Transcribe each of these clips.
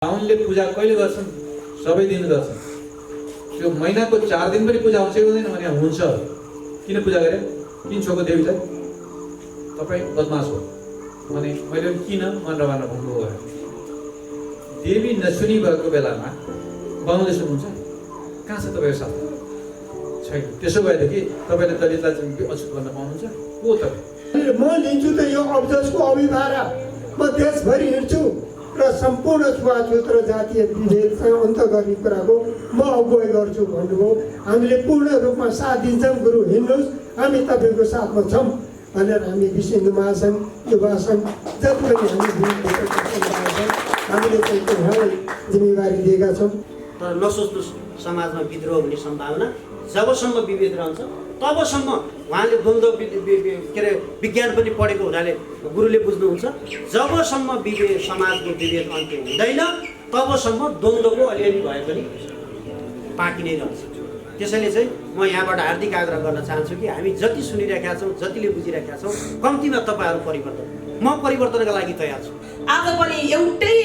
बाहुनले पूजा कहिले गर्छन्? सबै दिन गर्छन्। त्यो महिनाको 4 दिन पनि पूजा हुन्छ कि हुँदैन भने हुन्छ। किन पूजा गरे? किन छोको देवीलाई? तपाईँ बदमास हो भने मैले किन मनरवाना भन्नुभयो? देवी नसुनी भएको बेलामा बाहुनले सुन्नुहुन्छ? कहाँ छ तपाईँको साथ? छैन। त्यसो भएदेखि तपाईँले दलितलाई अछुत गर्न पाउनुहुन्छ? को तपाईँ? म लिन्छु त यो अब्जसको अभिभारा। म देशभरि हिँड्छु र सम्पूर्ण छुवाछुत र जातीय विभेदसँग अन्त गर्ने कुराको म अगुवाई गर्छु भन्नुभयो। हामीले पूर्ण रूपमा साथ दिन्छौँ। गुरु हिँड्नुहोस्, हामी तपाईँको साथमा छौँ भनेर हामी विश्व हिन्दू महासङ्घ, युवा सङ्घ जति पनि हामीले चाहिँ जिम्मेवारी दिएका छौँ। तर नसोच्नुहोस् समाजमा विद्रोह हुने सम्भावना जबसम्म विभेद रहन्छ तबसम्म उहाँले द्वन्द्व के अरे विज्ञान पनि पढेको हुनाले गुरुले बुझ्नुहुन्छ। जबसम्म समाजको विभेद अन्त्य हुँदैन तबसम्म द्वन्द्वको अलिअलि भए पनि बाँकी नै रहन्छ। त्यसैले चाहिँ म यहाँबाट हार्दिक आग्रह गर्न चाहन्छु कि हामी जति सुनिरहेका छौँ, जतिले बुझिरहेका छौँ, कम्तीमा तपाईँहरू परिवर्तन, म परिवर्तनका लागि तयार छु। आज पनि एउटै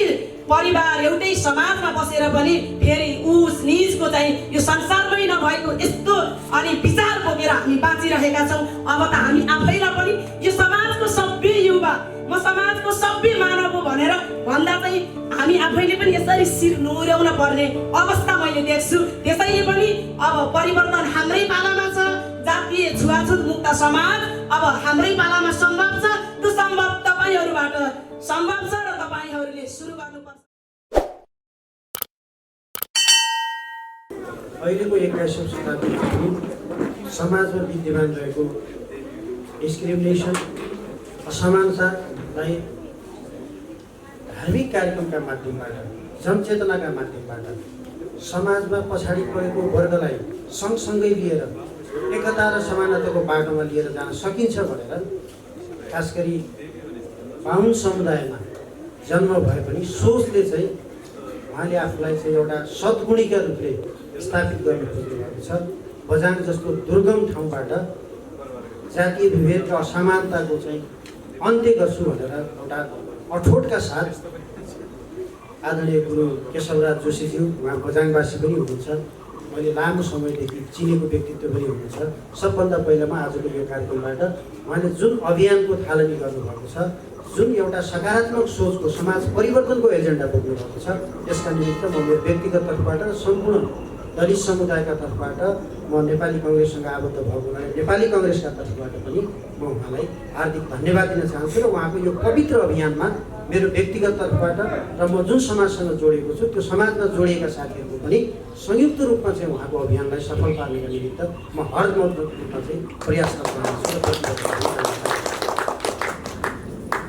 परिवार एउटै समाजमा बसेर पनि फेरि उस निजको चाहिँ यो संसारमै नभएको यस्तो अनि विचार बोकेर हामी बाँचिरहेका छौँ। अब त हामी आफैलाई पनि यो समाजको सभ्य युवा, म समाजको सभ्य मानव हो भनेर भन्दा चाहिँ हामी आफैले पनि यसरी शिर नोर्याउन पर्ने अवस्था मैले देख्छु। त्यसैले पनि अब परिवर्तन हाम्रै पालामा छ। जातीय छुवाछुत मुक्त समाज अब हाम्रै पालामा सम्भव छ। त्यो सम्भव तपाईँहरूबाट सम्भव छ र तपाईँहरूले सुरु गर्नुपर्छ। अहिलेको 21औं शताब्दीमा समाजमा विद्यमान रहेको डिस्क्रिमिनेसन, असमानतालाई धार्मिक कार्यक्रमका माध्यमबाट, जनचेतनाका माध्यमबाट समाजमा पछाडि परेको वर्गलाई सँगसँगै लिएर एकता र समानताको बाटोमा लिएर जान सकिन्छ भनेर खास गरी बाहुन समुदायमा जन्म भए पनि सोचले चाहिँ उहाँले आफूलाई चाहिँ एउटा सद्गुणीका रूपले स्थापित गर्न खोज्नु भएको छ। बझाङ जस्तो दुर्गम ठाउँबाट जातीय विभेद र असमानताको चाहिँ अन्त्य गर्छु भनेर एउटा अठोटका साथ आदरणीय गुरु केशवराज जोशीज्यू, उहाँ बझाङवासी पनि हुनुहुन्छ, मैले लामो समयदेखि चिनेको व्यक्तित्व पनि हुनुहुन्छ। सबभन्दा पहिलामा आजको यो कार्यक्रमबाट उहाँले जुन अभियानको थालनी गर्नुभएको छ, जुन एउटा सकारात्मक सोचको समाज परिवर्तनको एजेन्डा बोक्नु भएको छ, यसका निमित्त म मेरो व्यक्तिगत तर्फबाट र सम्पूर्ण दलित समुदायका तर्फबाट म नेपाली कङ्ग्रेससँग आबद्ध भएको हुनाले नेपाली कङ्ग्रेसका तर्फबाट पनि म उहाँलाई हार्दिक धन्यवाद दिन चाहन्छु। र उहाँको यो पवित्र अभियानमा मेरो व्यक्तिगत तर्फबाट र म जुन समाजसँग जोडिएको छु त्यो समाजमा जोडिएका साथीहरूको पनि संयुक्त रूपमा चाहिँ उहाँको अभियानलाई सफल पार्नका निमित्त म हरदम रूपमा चाहिँ प्रयासरत रहन्छु।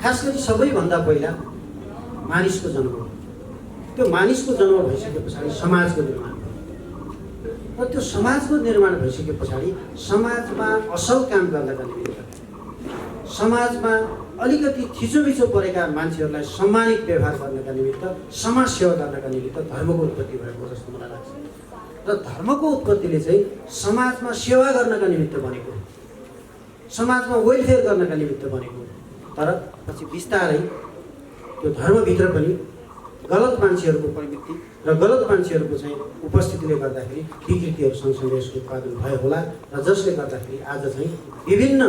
खास गरी सबैभन्दा पहिला मानिसको जन्म हो। त्यो मानिसको जन्म भइसके पछाडि समाजको निर्माण हो र त्यो समाजको निर्माण भइसके पछाडि समाजमा असल काम गर्नका निमित्त, समाजमा अलिकति थिचोमिचो परेका मान्छेहरूलाई सम्मानित व्यवहार गर्नका निमित्त, समाज सेवा गर्नका निमित्त धर्मको उत्पत्ति भएको जस्तो मलाई लाग्छ। र धर्मको उत्पत्तिले चाहिँ समाजमा सेवा गर्नका निमित्त बनेको, समाजमा वेलफेयर गर्नका निमित्त बनेको। तर पछि बिस्तारै त्यो धर्मभित्र पनि गलत मान्छेहरूको प्रवृत्ति र गलत मान्छेहरूको चाहिँ उपस्थितिले गर्दाखेरि विकृतिहरू सँगसँगै यसको उत्पादन भयो होला र जसले गर्दाखेरि आज चाहिँ विभिन्न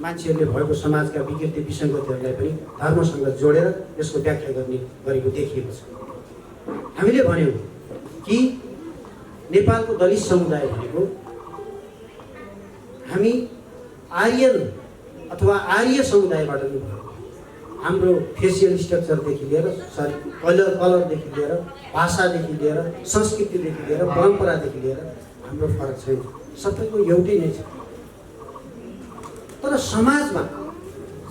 मान्छेहरूले भएको समाजका विकृति विसङ्गतिहरूलाई पनि धर्मसँग जोडेर यसको व्याख्या गर्ने गरेको देखिएको छ। हामीले भन्यौँ कि नेपालको दलित समुदाय भनेको हामी आर्यन अथवा आर्य समुदायबाट नै भयो। हाम्रो फेसियल स्ट्रक्चरदेखि लिएर कलरदेखि लिएर भाषादेखि लिएर संस्कृतिदेखि लिएर परम्परादेखि लिएर हाम्रो फरक छैन, सबैको एउटै नै छ। तर समाजमा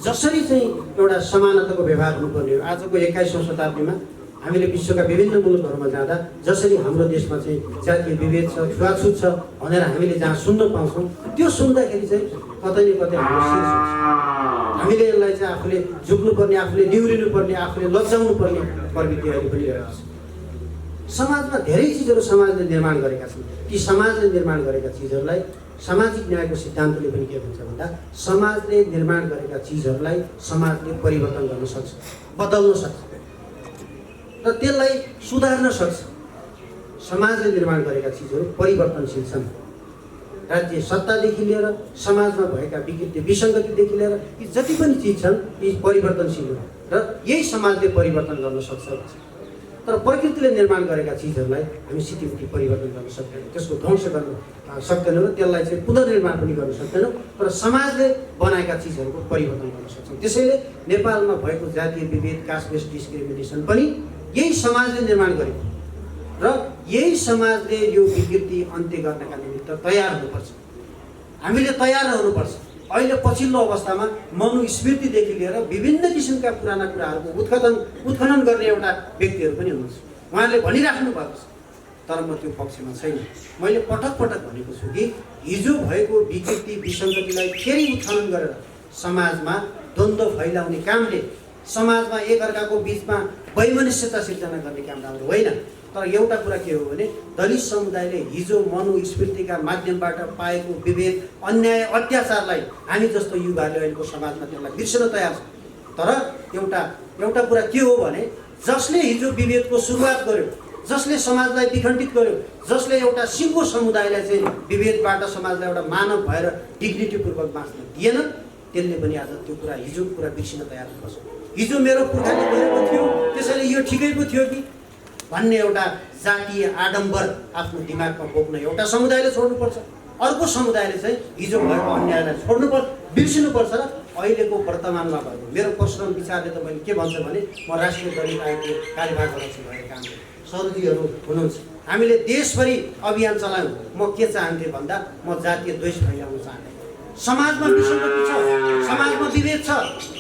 जसरी चाहिँ एउटा समानताको व्यवहार हुनुपर्ने हो, आजको 21औं शताब्दीमा हामीले विश्वका विभिन्न मुलुकहरूमा जाँदा जसरी हाम्रो देशमा चाहिँ जातीय विभेद छ, छुवाछुत छ भनेर हामीले जहाँ सुन्न पाउँछौँ, त्यो सुन्दाखेरि चाहिँ कतै न कतै हाम्रो शिर सुन्छ। हामीले यसलाई चाहिँ आफूले झुक्नुपर्ने, आफूले निहुरिनुपर्ने, आफूले लज्जाउनु पर्ने प्रवृत्ति अहिले पनि रहेको छ। समाजमा धेरै चिजहरू समाजले निर्माण गरेका छन्। ती समाजले निर्माण गरेका चिजहरूलाई सामाजिक न्यायको सिद्धान्तले पनि के भन्छ भन्दा समाजले निर्माण गरेका चिजहरूलाई समाजले परिवर्तन गर्न सक्छ, बदल्न सक्छ। र त्यसलाई सुधार्न सक्छ। समाजले निर्माण गरेका चिजहरू परिवर्तनशील छन्। राज्य सत्तादेखि लिएर समाजमा भएका विकृति विसङ्गतिदेखि लिएर यी जति पनि चिज छन् यी परिवर्तनशील हो र यही समाजले परिवर्तन गर्न सक्छ। तर प्रकृतिले निर्माण गरेका चिजहरूलाई हामी सिधै परिवर्तन गर्न सक्दैनौँ, त्यसको ध्वंस गर्न सक्दैनौँ र त्यसलाई चाहिँ पुनर्निर्माण पनि गर्न सक्दैनौँ। तर समाजले बनाएका चिजहरूको परिवर्तन गर्न सक्छौँ। त्यसैले नेपालमा भएको जातीय विभेद, कास्ट बेस्ड डिस्क्रिमिनेसन पनि यही समाजले निर्माण गरेको र यही समाजले यो विकृति अन्त्य गर्नका निमित्त तयार हुनुपर्छ। हामीले तयार रहनुपर्छ। अहिले पछिल्लो अवस्थामा मनुस्मृतिदेखि लिएर विभिन्न किसिमका पुराना कुराहरूको उत्खनन गर्ने एउटा व्यक्तिहरू पनि हुनुहुन्छ। उहाँहरूले भनिराख्नु भएको छ, तर म त्यो पक्षमा छैन। मैले पटक पटक भनेको छु कि हिजो भएको विकृति विसङ्गतिलाई फेरि उत्खनन गरेर समाजमा द्वन्द्व फैलाउने कामले समाजमा एकअर्काको बिचमा वैमनस्यता सिर्जना गर्ने काम राम्रो होइन। तर एउटा कुरा के हो भने दलित समुदायले हिजो मनुस्मृतिका माध्यमबाट पाएको विभेद, अन्याय, अत्याचारलाई हामी जस्तो युवाहरूले अहिलेको समाजमा त्यसलाई बिर्सन तयार छ। तर एउटा कुरा के हो भने जसले हिजो विभेदको सुरुवात गर्यो, जसले समाजलाई विखण्डित गर्यो, जसले एउटा सिङ्गो समुदायलाई चाहिँ विभेदबाट समाजलाई एउटा मानव भएर डिग्निटीपूर्वक बाँच्न दिएन, त्यसले पनि आज त्यो कुरा हिजोको कुरा बिर्सिन तयार हुनुपर्छ। हिजो मेरो पुर्खाले गरेको थियो त्यसैले यो ठिकै पो थियो कि भन्ने एउटा जातीय आडम्बर आफ्नो दिमागमा बोक्न एउटा समुदायले छोड्नुपर्छ। अर्को समुदायले चाहिँ हिजो भएको अन्यायलाई छोड्नुपर्छ, बिर्सिनुपर्छ। र अहिलेको वर्तमानमा भएको मेरो पर्सनल विचारले त मैले के भन्छु भने म राष्ट्रिय दलित आयोगको कार्यभार अध्यक्ष भएर काम गर्छु। सरोजीहरू हुनुहुन्छ, हामीले देशभरि अभियान चलायौँ। म के चाहन्थेँ भन्दा म जातीय द्वेष फैलाउन चाहन्थेँ। समाजमा विसङ्गति छ, समाजमा विभेद छ,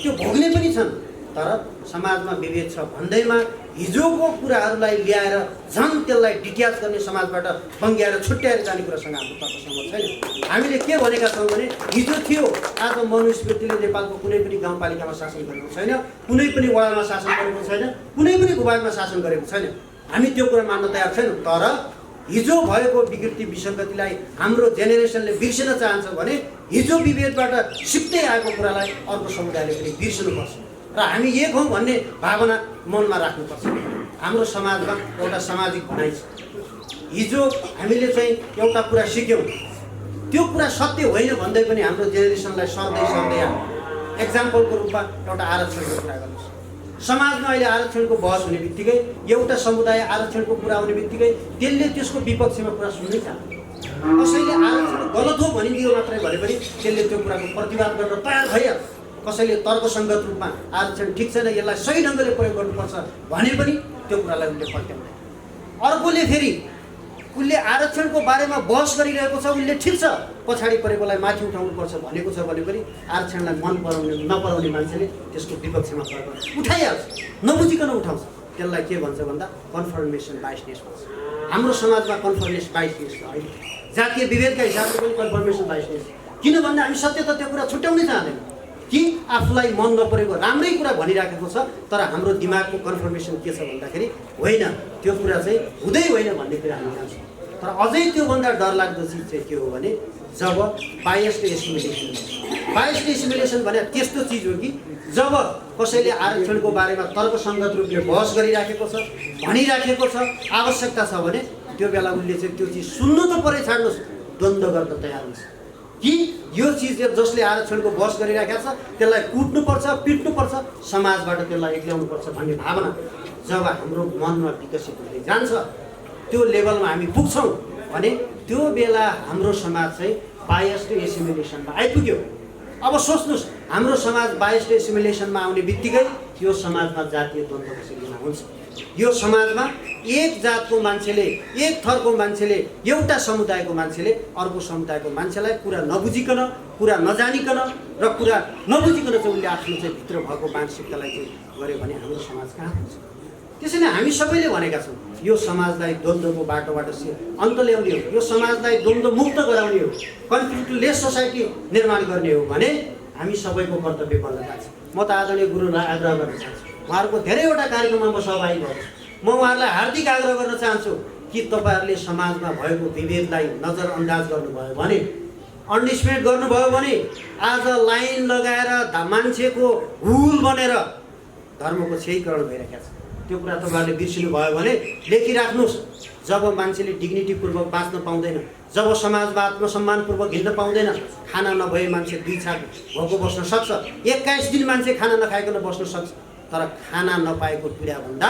त्यो भोग्ने पनि छन्। तर समाजमा विभेद छ भन्दैमा हिजोको कुराहरूलाई ल्याएर झन् त्यसलाई डिट्याच गर्ने, समाजबाट बङ्ग्याएर छुट्याएर जाने कुरासँग हाम्रो तर्कसम्मत छैन। हामीले के भनेका छौँ भने हिजो थियो, आज मनुस्मृतिले नेपालको कुनै पनि गाउँपालिकामा शासन गरेको छैन, कुनै पनि वडामा शासन गरेको छैन, कुनै पनि भूभागमा शासन गरेको छैन। हामी त्यो कुरा मान्न तयार छैनौँ। तर हिजो भएको विकृति विसङ्गतिलाई हाम्रो जेनेरेसनले बिर्सिन चाहन्छ भने हिजो विभेदबाट सिक्दै आएको कुरालाई अर्को समुदायले पनि बिर्सिनुपर्छ र हामी एक हौँ भन्ने भावना मनमा राख्नुपर्छ। हाम्रो समाजमा एउटा सामाजिक भनाइ छ। हिजो हामीले चाहिँ एउटा कुरा सिक्यौँ, त्यो कुरा सत्य होइन भन्दै पनि हाम्रो जेनेरेसनलाई सर्दै आयो। एक्जाम्पलको रूपमा एउटा आरक्षणको कुरा गर्नुहोस्। समाजमा अहिले आरक्षणको बहस हुने बित्तिकै एउटा समुदाय आरक्षणको कुरा आउने बित्तिकै त्यसले त्यसको विपक्षमा कुरा सुन्नै चाहन्छ। कसैले आरक्षण गलत हो भनिदियो मात्रै भने पनि त्यसले त्यो कुराको प्रतिवाद गर्न तयार भइहाल्छ। कसैले तर्कसङ्गत रूपमा आरक्षण ठिक छैन, यसलाई सही ढङ्गले प्रयोग गर्नुपर्छ भने पनि त्यो कुरालाई उसले पत्याउँदैन। अर्कोले फेरि उसले आरक्षणको बारेमा बहस गरिरहेको छ, उसले ठिक छ पछाडि परेकोलाई माथि उठाउनुपर्छ भनेको छ भने पनि आरक्षणलाई मन पराउने नपराउने मान्छेले त्यसको विपक्षमा उठाइहाल्छ, नबुझिकन उठाउँछ। त्यसलाई के भन्छ भन्दा कन्फर्मेसन बाइसनेस भन्छ। हाम्रो समाजमा कन्फर्मेसन बाइसनेस छ। अहिले जातीय विभेदका हिसाबले पनि कन्फर्मेसन बाइसनेस, किन भन्दा हामी सत्य त त्यो कुरा छुट्याउनै चाहँदैनौँ कि आफूलाई मन नपरेको राम्रै कुरा भनिराखेको छ, तर हाम्रो दिमागको कन्फर्मेसन के छ भन्दाखेरि होइन, त्यो कुरा चाहिँ हुँदै होइन भन्ने कुरा हामी जान्छौँ। तर अझै त्योभन्दा डरलाग्दो चिज चाहिँ के हो भने जब बायस्ड एसिमिलेसन। बायस्ड एसिमिलेसन भने त्यस्तो चिज हो कि जब कसैले आरक्षणको बारेमा तर्कसङ्गत रूपले बहस गरिराखेको छ, भनिराखेको छ, आवश्यकता छ भने त्यो बेला उसले चाहिँ त्यो चिज सुन्नु त परै छाड्नुहोस्, द्वन्द्व गर्न तयार हुन्छ कि यो चिज जसले आरक्षणको बहस गरिराखेको छ त्यसलाई कुट्नुपर्छ, पिट्नुपर्छ, समाजबाट त्यसलाई एक्ल्याउनुपर्छ भन्ने भावना जब हाम्रो मनमा विकसित हुँदै जान्छ, त्यो लेभलमा हामी पुग्छौँ भने त्यो बेला हाम्रो समाज चाहिँ बायस्ड एसिमिलेसनमा आइपुग्यो। अब सोच्नुहोस्, हाम्रो समाज बायस्ड एसिमिलेसनमा आउने बित्तिकै यो समाजमा जातीय द्वन्द्वको सिर्जना हुन्छ। यो समाजमा एक जातको मान्छेले, एक थरको मान्छेले, एउटा समुदायको मान्छेले अर्को समुदायको मान्छेलाई कुरा नबुझिकन, कुरा नजानिकन र कुरा नबुझिकन चाहिँ उसले आफ्नो चाहिँ भित्र भएको मानसिकतालाई चाहिँ गर्यो भने हाम्रो समाज कहाँ हुन्छ। त्यसैले हामी सबैले भनेका छौँ यो समाजलाई द्वन्द्वको बाटोबाट अन्त ल्याउने हो, यो समाजलाई द्वन्द्व मुक्त गराउने हो, कन्फ्लिक्टलेस सोसाइटी निर्माण गर्ने हो भने हामी सबैको कर्तव्य बन्न जान्छ। म त आदरणीय गुरुलाई आग्रह गर्न चाहन्छु, उहाँहरूको धेरैवटा कार्यक्रममा म सहभागी गर्छु। म उहाँहरूलाई हार्दिक आग्रह गर्न चाहन्छु कि तपाईँहरूले समाजमा भएको विभेदलाई नजरअन्दाज गर्नुभयो भने, अन्डिस्मेट गर्नुभयो भने आज लाइन लगाएर मान्छेको हुल बनेर धर्मको क्षयीकरण भइरहेको छ। त्यो कुरा तपाईँहरूले बिर्सिनु भयो भने लेखिराख्नुहोस्। जब मान्छेले डिग्निटीपूर्वक बाँच्न पाउँदैन, जब समाजमा आत्मसम्मानपूर्वक हिँड्न पाउँदैन, खाना नभए मान्छे 2 छाक भोको बस्न सक्छ, 21 दिन मान्छे खाना नखाइकन बस्न सक्छ। तर खाना नपाएको पीडाभन्दा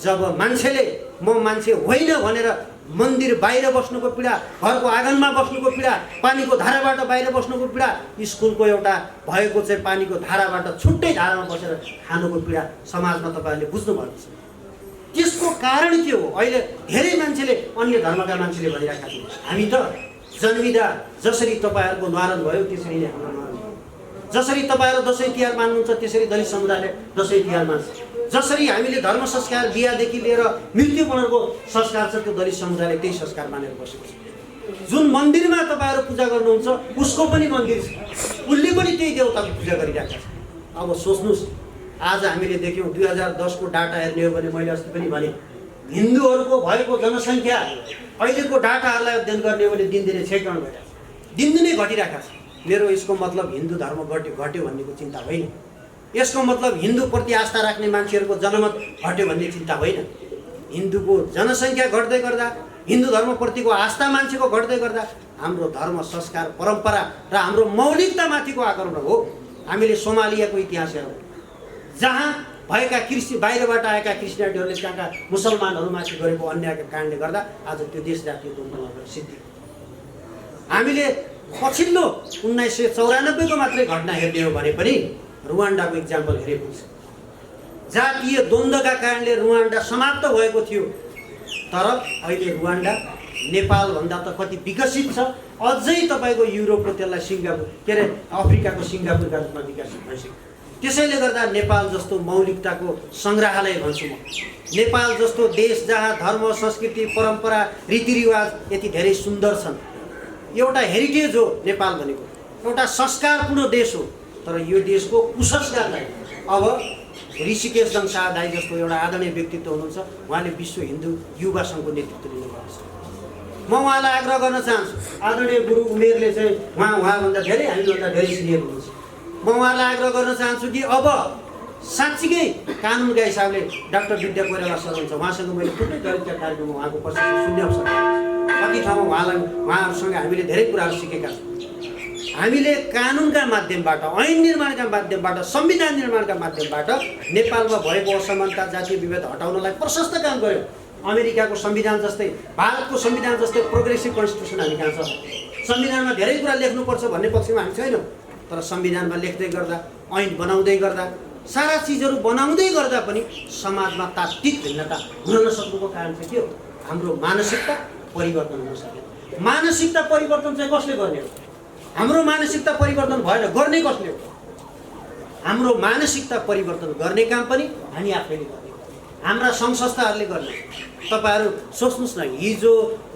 जब मान्छेले म मान्छे होइन भनेर मन्दिर बाहिर बस्नुको पीडा, घरको आँगनमा बस्नुको पीडा, पानीको धाराबाट बाहिर बस्नुको पीडा, स्कुलको एउटा भएको चाहिँ पानीको धाराबाट छुट्टै धारामा बसेर खानुको पीडा समाजमा तपाईँहरूले बुझ्नुभएको छ। त्यसको कारण के हो? अहिले धेरै मान्छेले, अन्य धर्मका मान्छेले भनिरहेका छन्, हामी त जन्मिँदा जसरी तपाईँहरूको न्वारन भयो त्यसरी नै हाम्रो न्वारन भयो, जसरी तपाईँहरू दसैँ तिहार मान्नुहुन्छ त्यसरी दलित समुदायले दसैँ तिहार मान्छ, जसरी हामीले धर्म संस्कार बिहादेखि लिएर मृत्युपनको संस्कार छ त्यो दलित समुदायले त्यही संस्कार मानेर बसेको छ। जुन मन्दिरमा तपाईँहरू पूजा गर्नुहुन्छ उसको पनि मन्दिर छ, उसले पनि त्यही देवताको पूजा गरिरहेका छ। अब सोच्नुहोस्, आज हामीले देख्यौँ 2010 को डाटा हेर्ने हो भने मैले अस्ति पनि भने हिन्दूहरूको भएको जनसङ्ख्या अहिलेको डाटाहरूलाई अध्ययन गर्ने हो भने दिनदिनै क्षयकरण भइरहेको छ, दिनदिनै घटिरहेको छ। मेरो यसको मतलब हिन्दू धर्म घट्यो भन्नेको चिन्ता होइन, यसको मतलब हिन्दूप्रति आस्था राख्ने मान्छेहरूको जनमत घट्यो भन्ने चिन्ता होइन। हिन्दूको जनसङ्ख्या घट्दै गर्दा, हिन्दू धर्मप्रतिको आस्था मान्छेको घट्दै गर्दा हाम्रो धर्म संस्कार परम्परा र हाम्रो मौलिकतामाथिको आक्रमण हो। हामीले सोमालियाको इतिहास हेरौँ, जहाँ भएका बाहिरबाट आएका क्रिस्चियनहरूले त्यहाँका मुसलमानहरूमाथि गरेको अन्यायको कारणले गर्दा आज त्यो देश जातीय द्वन्द्वमा गएर सिद्धि। हामीले पछिल्लो 1994 को मात्रै घटना हेर्ने हो भने पनि रुवान्डाको इक्जाम्पल हेरेको छ। जातीय द्वन्द्वका कारणले रुवान्डा समाप्त भएको थियो, तर अहिले रुवान्डा नेपालभन्दा त कति विकसित छ, अझै तपाईँको युरोपको त्यसलाई सिङ्गापुर के अरे अफ्रिकाको सिङ्गापुरका रूपमा विकसित भइसक्यो। त्यसैले गर्दा नेपाल जस्तो मौलिकताको सङ्ग्रहालय भन्छु म, नेपाल जस्तो देश जहाँ धर्म संस्कृति परम्परा रीतिरिवाज यति धेरै सुन्दर छन्, एउटा हेरिटेज हो नेपाल भनेको, एउटा संस्कारपूर्ण देश हो। तर यो देशको कुसंस्कारलाई अब ऋषिकेश शाह दाई जस्तो एउटा आदरणीय व्यक्तित्व हुनुहुन्छ, उहाँले विश्व हिन्दू युवा सङ्घको नेतृत्व लिनुभएको छ। म उहाँलाई आग्रह गर्न चाहन्छु, आदरणीय गुरु उमेरले चाहिँ उहाँभन्दा धेरै हामीभन्दा धेरै सिनियर हुनुहुन्छ, म उहाँलाई आग्रह गर्न चाहन्छु कि अब साँच्चीकै कानुनका हिसाबले डाक्टर विद्या कोइराला सर हुन्छ, उहाँसँग मैले थुप्रै दलितका कार्यक्रममा उहाँको प्रशिक्षण सुन्ने अवसर कति ठाउँमा उहाँहरूसँग हामीले धेरै कुराहरू सिकेका छौँ। हामीले कानुनका माध्यमबाट, ऐन निर्माणका माध्यमबाट, संविधान निर्माणका माध्यमबाट नेपालमा भएको असमानता जातीय विभेद हटाउनलाई प्रशस्त काम गर्यौँ। अमेरिकाको संविधान जस्तै, भारतको संविधान जस्तै प्रोग्रेसिभ कन्स्टिट्युसन हामी कहाँ छ? संविधानमा धेरै कुरा लेख्नुपर्छ भन्ने पक्षमा हामी छैनौँ, तर संविधानमा लेख्दै गर्दा, ऐन बनाउँदै गर्दा, सारा चिजहरू बनाउँदै गर्दा पनि समाजमा तात्विक भिन्नता हुन नसक्नुको कारण चाहिँ के हो? हाम्रो मानसिकता परिवर्तन हुन सकेन। मानसिकता परिवर्तन चाहिँ कसले गर्ने हो? हाम्रो मानसिकता परिवर्तन भएन, गर्ने कसले हो? हाम्रो मानसिकता परिवर्तन गर्ने काम पनि हामी आफैले गर्ने, हाम्रा सङ्घ संस्थाहरूले गर्ने। तपाईँहरू सोच्नुहोस् न, हिजो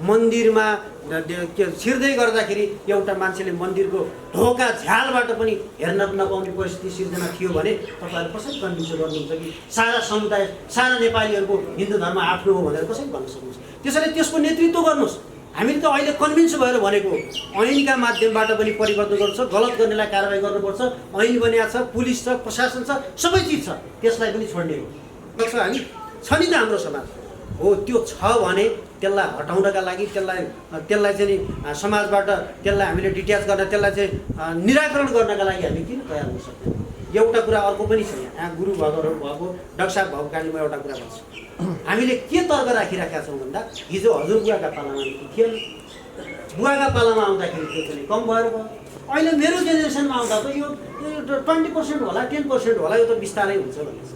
मन्दिरमा छिर्दै गर्दाखेरि एउटा मान्छेले मन्दिरको ढोका झ्यालबाट पनि हेर्न नपाउने परिस्थिति सिर्जना थियो भने तपाईँहरू कसरी कन्भिन्स गर्नुहुन्छ कि सारा समुदाय, सारा नेपालीहरूको हिन्दू धर्म आफ्नो हो भनेर कसरी भन्न सक्नुहुन्छ? त्यसैले त्यसको नेतृत्व गर्नुहोस्। हामीले त अहिले कन्भिन्स भएर भनेको ऐनका माध्यमबाट पनि परिवर्तन गर्नुपर्छ, गलत गर्नेलाई कारवाही गर्नुपर्छ, ऐन बनिएको छ, पुलिस छ, प्रशासन छ, सबै चिज छ, त्यसलाई पनि छोड्ने हो। हामी छ नि त हाम्रो समाज हो, त्यो छ भने त्यसलाई हटाउनका लागि त्यसलाई चाहिँ समाजबाट त्यसलाई हामीले डिट्याच गर्न, त्यसलाई चाहिँ निराकरण गर्नका लागि हामी किन तयार हुन सक्दैनौँ? एउटा कुरा अर्को पनि छ, यहाँ गुरु भगवान्हरू भएको डाक्टर साहब भएको कारणले म एउटा कुरा भन्छु, हामीले के तर्क राखिराखेका छौँ भन्दा हिजो हजुरबुवाका पालामा थिएन, बुवाका पालामा आउँदाखेरि त्यो चाहिँ कम भएर भयो, अहिले मेरो जेनेरेसनमा आउँदा त यो 20% होला, 10% होला, यो त बिस्तारै हुन्छ भन्ने छ।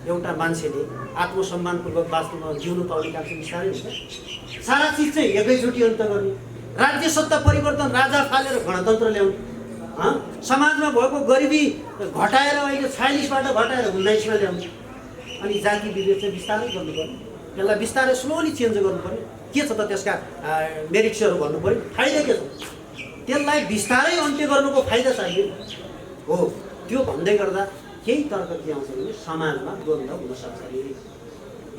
एउटा मान्छेले आत्मसम्मानपूर्वक बाँच्नु जिउनु पाउने काम चाहिँ बिस्तारै हुन्छ। सारा चिज चाहिँ एकैचोटि अन्त गर्ने, राज्य सत्ता परिवर्तन, राजा फालेर गणतन्त्र ल्याउने, समाजमा भएको गरिबी घटाएर अहिले 46बाट घटाएर 19मा ल्याउने, अनि जाति विभेद चाहिँ बिस्तारै गर्नुपर्ने, त्यसलाई बिस्तारै स्लोली चेन्ज गर्नुपर्ने। के छ त त्यसका मेरिट्सहरू भन्नु पऱ्यो, फाइदा के छ? त्यसलाई बिस्तारै अन्त्य गर्नुको फाइदा चाहियो हो। त्यो भन्दै गर्दा केही तर्क के आउँछ भने समाजमा द्वन्द्व हुनसक्छ,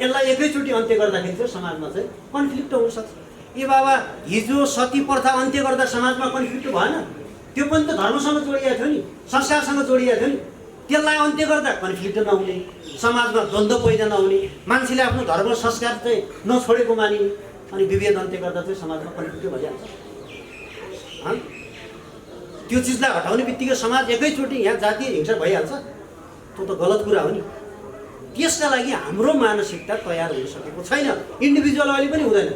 यसलाई एकैचोटि अन्त्य गर्दाखेरि चाहिँ समाजमा चाहिँ कन्फ्लिक्ट हुनसक्छ। ए बाबा, हिजो सती प्रथा अन्त्य गर्दा समाजमा कन्फ्लिक्ट भएन? त्यो पनि त धर्मसँग जोडिएको थियो नि, संस्कारसँग जोडिएको थियो नि। त्यसलाई अन्त्य गर्दा कन्फ्लिक्ट नहुने, समाजमा द्वन्द्व पैदा नहुने, मान्छेले आफ्नो धर्म संस्कार चाहिँ नछोडेको मानिने, अनि विभेद अन्त्य गर्दा चाहिँ समाजमा कन्फ्लिक्ट भइहाल्छ। त्यो चिजलाई हटाउने बित्तिकै समाज एकैचोटि यहाँ जातीय हिंसा भइहाल्छ, त्यो त गलत कुरा हो नि। त्यसका लागि हाम्रो मानसिकता तयार हुन सकेको छैन। इन्डिभिजुअल अहिले पनि हुँदैन,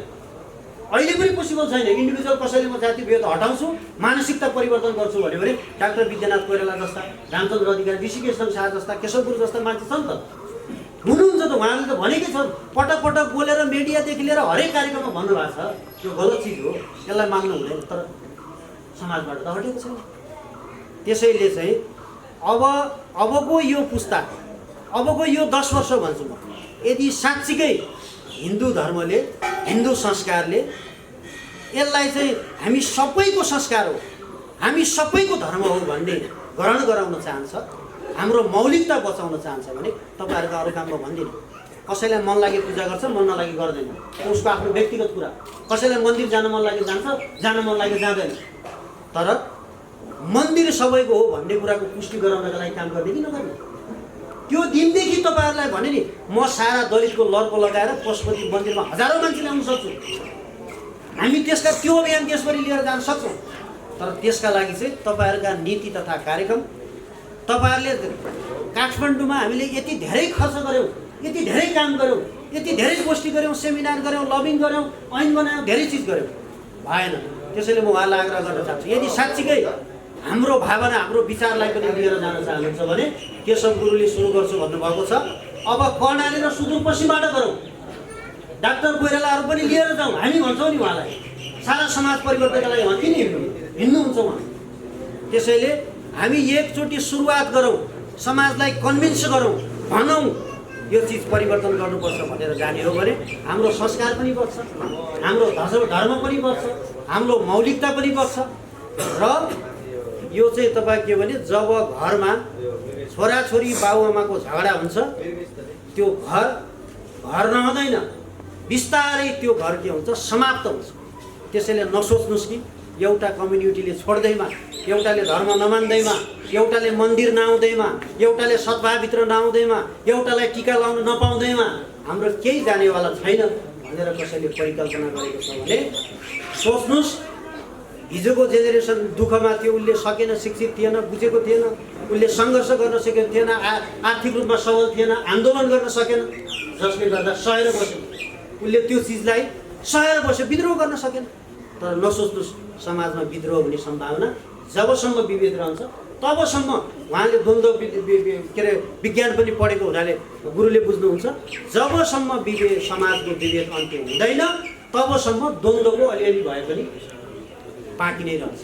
अहिले पनि पोसिबल छैन। इन्डिभिजुअल कसैले म जाति भेद हटाउँछु, मानसिकता परिवर्तन गर्छु भन्यो भने डाक्टर विद्यानाथ कोइराला जस्ता, रामचन्द्र अधिकारी, ऋषिकेश शाह जस्ता, केशव गुरु जस्ता मान्छे छन् त, हुनुहुन्छ त। उहाँले त भनेकै छन्, पटक पटक बोलेर मिडियादेखि लिएर हरेक कार्यक्रममा भन्नुभएको छ यो गलत चिज हो, यसलाई मान्नु हुँदैन, तर समाजबाट त हटेको छैन। त्यसैले चाहिँ अबको यो पुस्ता, अबको यो 10 वर्ष भन्छु म, यदि साँच्चीकै हिन्दू धर्मले, हिन्दू संस्कारले यसलाई चाहिँ हामी सबैको संस्कार हो, हामी सबैको धर्म हो भन्ने ग्रहण गराउन चाहन्छ, हाम्रो मौलिकता बचाउन चाहन्छ भने तपाईँहरूको अरू काम म भन्दिनँ। कसैलाई मन लागे पूजा गर्छ, मन नलागे गर्दैन, उसको आफ्नो व्यक्तिगत कुरा। कसैलाई मन्दिर जान मन लागे जान्छ, जान मन लागे जाँदैन। तर मन्दिर सबैको हो भन्ने कुराको पुष्टि गराउनका लागि काम गर्ने कि नगर्ने? त्यो दिनदेखि तपाईँहरूलाई भने नि, म सारा दलितको लर्को लगाएर पशुपति मन्दिरमा हजारौँ मान्छे ल्याउन सक्छु, हामी त्यसका त्यो अभियान देशभरि लिएर जान सक्छौँ। तर त्यसका लागि चाहिँ तपाईँहरूका नीति तथा कार्यक्रम, तपाईँहरूले काठमाडौँमा हामीले यति धेरै खर्च गऱ्यौँ, यति धेरै काम गऱ्यौँ, यति धेरै गोष्ठी गऱ्यौँ, सेमिनार गऱ्यौँ, लबिङ गऱ्यौँ, ऐन बनायौँ, धेरै चिज गऱ्यौँ, भएन। त्यसैले म उहाँलाई आग्रह गर्न चाहन्छु, यदि साँच्चीकै हाम्रो भावना, हाम्रो विचारलाई पनि लिएर जान चाहनुहुन्छ भने केशव गुरुले सुरु गर्छु भन्नुभएको छ, अब कर्णाली र सुदूरपश्चिमबाट गरौँ, डाक्टर कोइरालाहरू पनि लिएर जाउँ। हामी भन्छौँ नि उहाँलाई, सारा समाज परिवर्तनका लागि उहाँ किन हिँड्नुहुन्छ उहाँ? त्यसैले हामी एकचोटि सुरुवात गरौँ, समाजलाई कन्भिन्स गरौँ, भनौँ यो चिज परिवर्तन गर्नुपर्छ भनेर जाने हो भने हाम्रो संस्कार पनि बढ्छ, हाम्रो धर्म पनि बढ्छ, हाम्रो मौलिकता पनि बढ्छ। र यो चाहिँ तपाईँ के भने जब घरमा छोराछोरी बाबुआमाको झगडा हुन्छ, त्यो घर रहँदैन, बिस्तारै त्यो घर के हुन्छ, समाप्त हुन्छ। त्यसैले नसोच्नुहोस् कि एउटा कम्युनिटीले छोड्दैमा, एउटाले धर्म नमान्दैमा, एउटाले मन्दिर नआउँदैमा, एउटाले सद्भावभित्र नआउँदैमा, एउटालाई टिका लाउन नपाउँदैमा हाम्रो केही जानेवाला छैन भनेर कसैले परिकल्पना गरेको छ भने सोच्नुहोस्। हिजोको जेनेरेसन दुःखमा थियो, उसले सकेन, शिक्षित थिएन, बुझेको थिएन, उसले सङ्घर्ष गर्न सकेको थिएन, आर्थिक रूपमा सबल थिएन, आन्दोलन गर्न सकेन, जसले गर्दा सहेर बस्यो। उसले त्यो चिजलाई सहेर बस्यो, विद्रोह गर्न सकेन। तर नसोच्नुहोस् समाजमा विद्रोह हुने सम्भावना जबसम्म विभेद रहन्छ तबसम्म, उहाँले द्वन्द्व के अरे विज्ञान पनि पढेको हुनाले गुरुले बुझ्नुहुन्छ, जबसम्म समाजको विभेद अन्त्य हुँदैन तबसम्म द्वन्द्वको अलिअलि भए पनि बाँकी नै रहन्छ।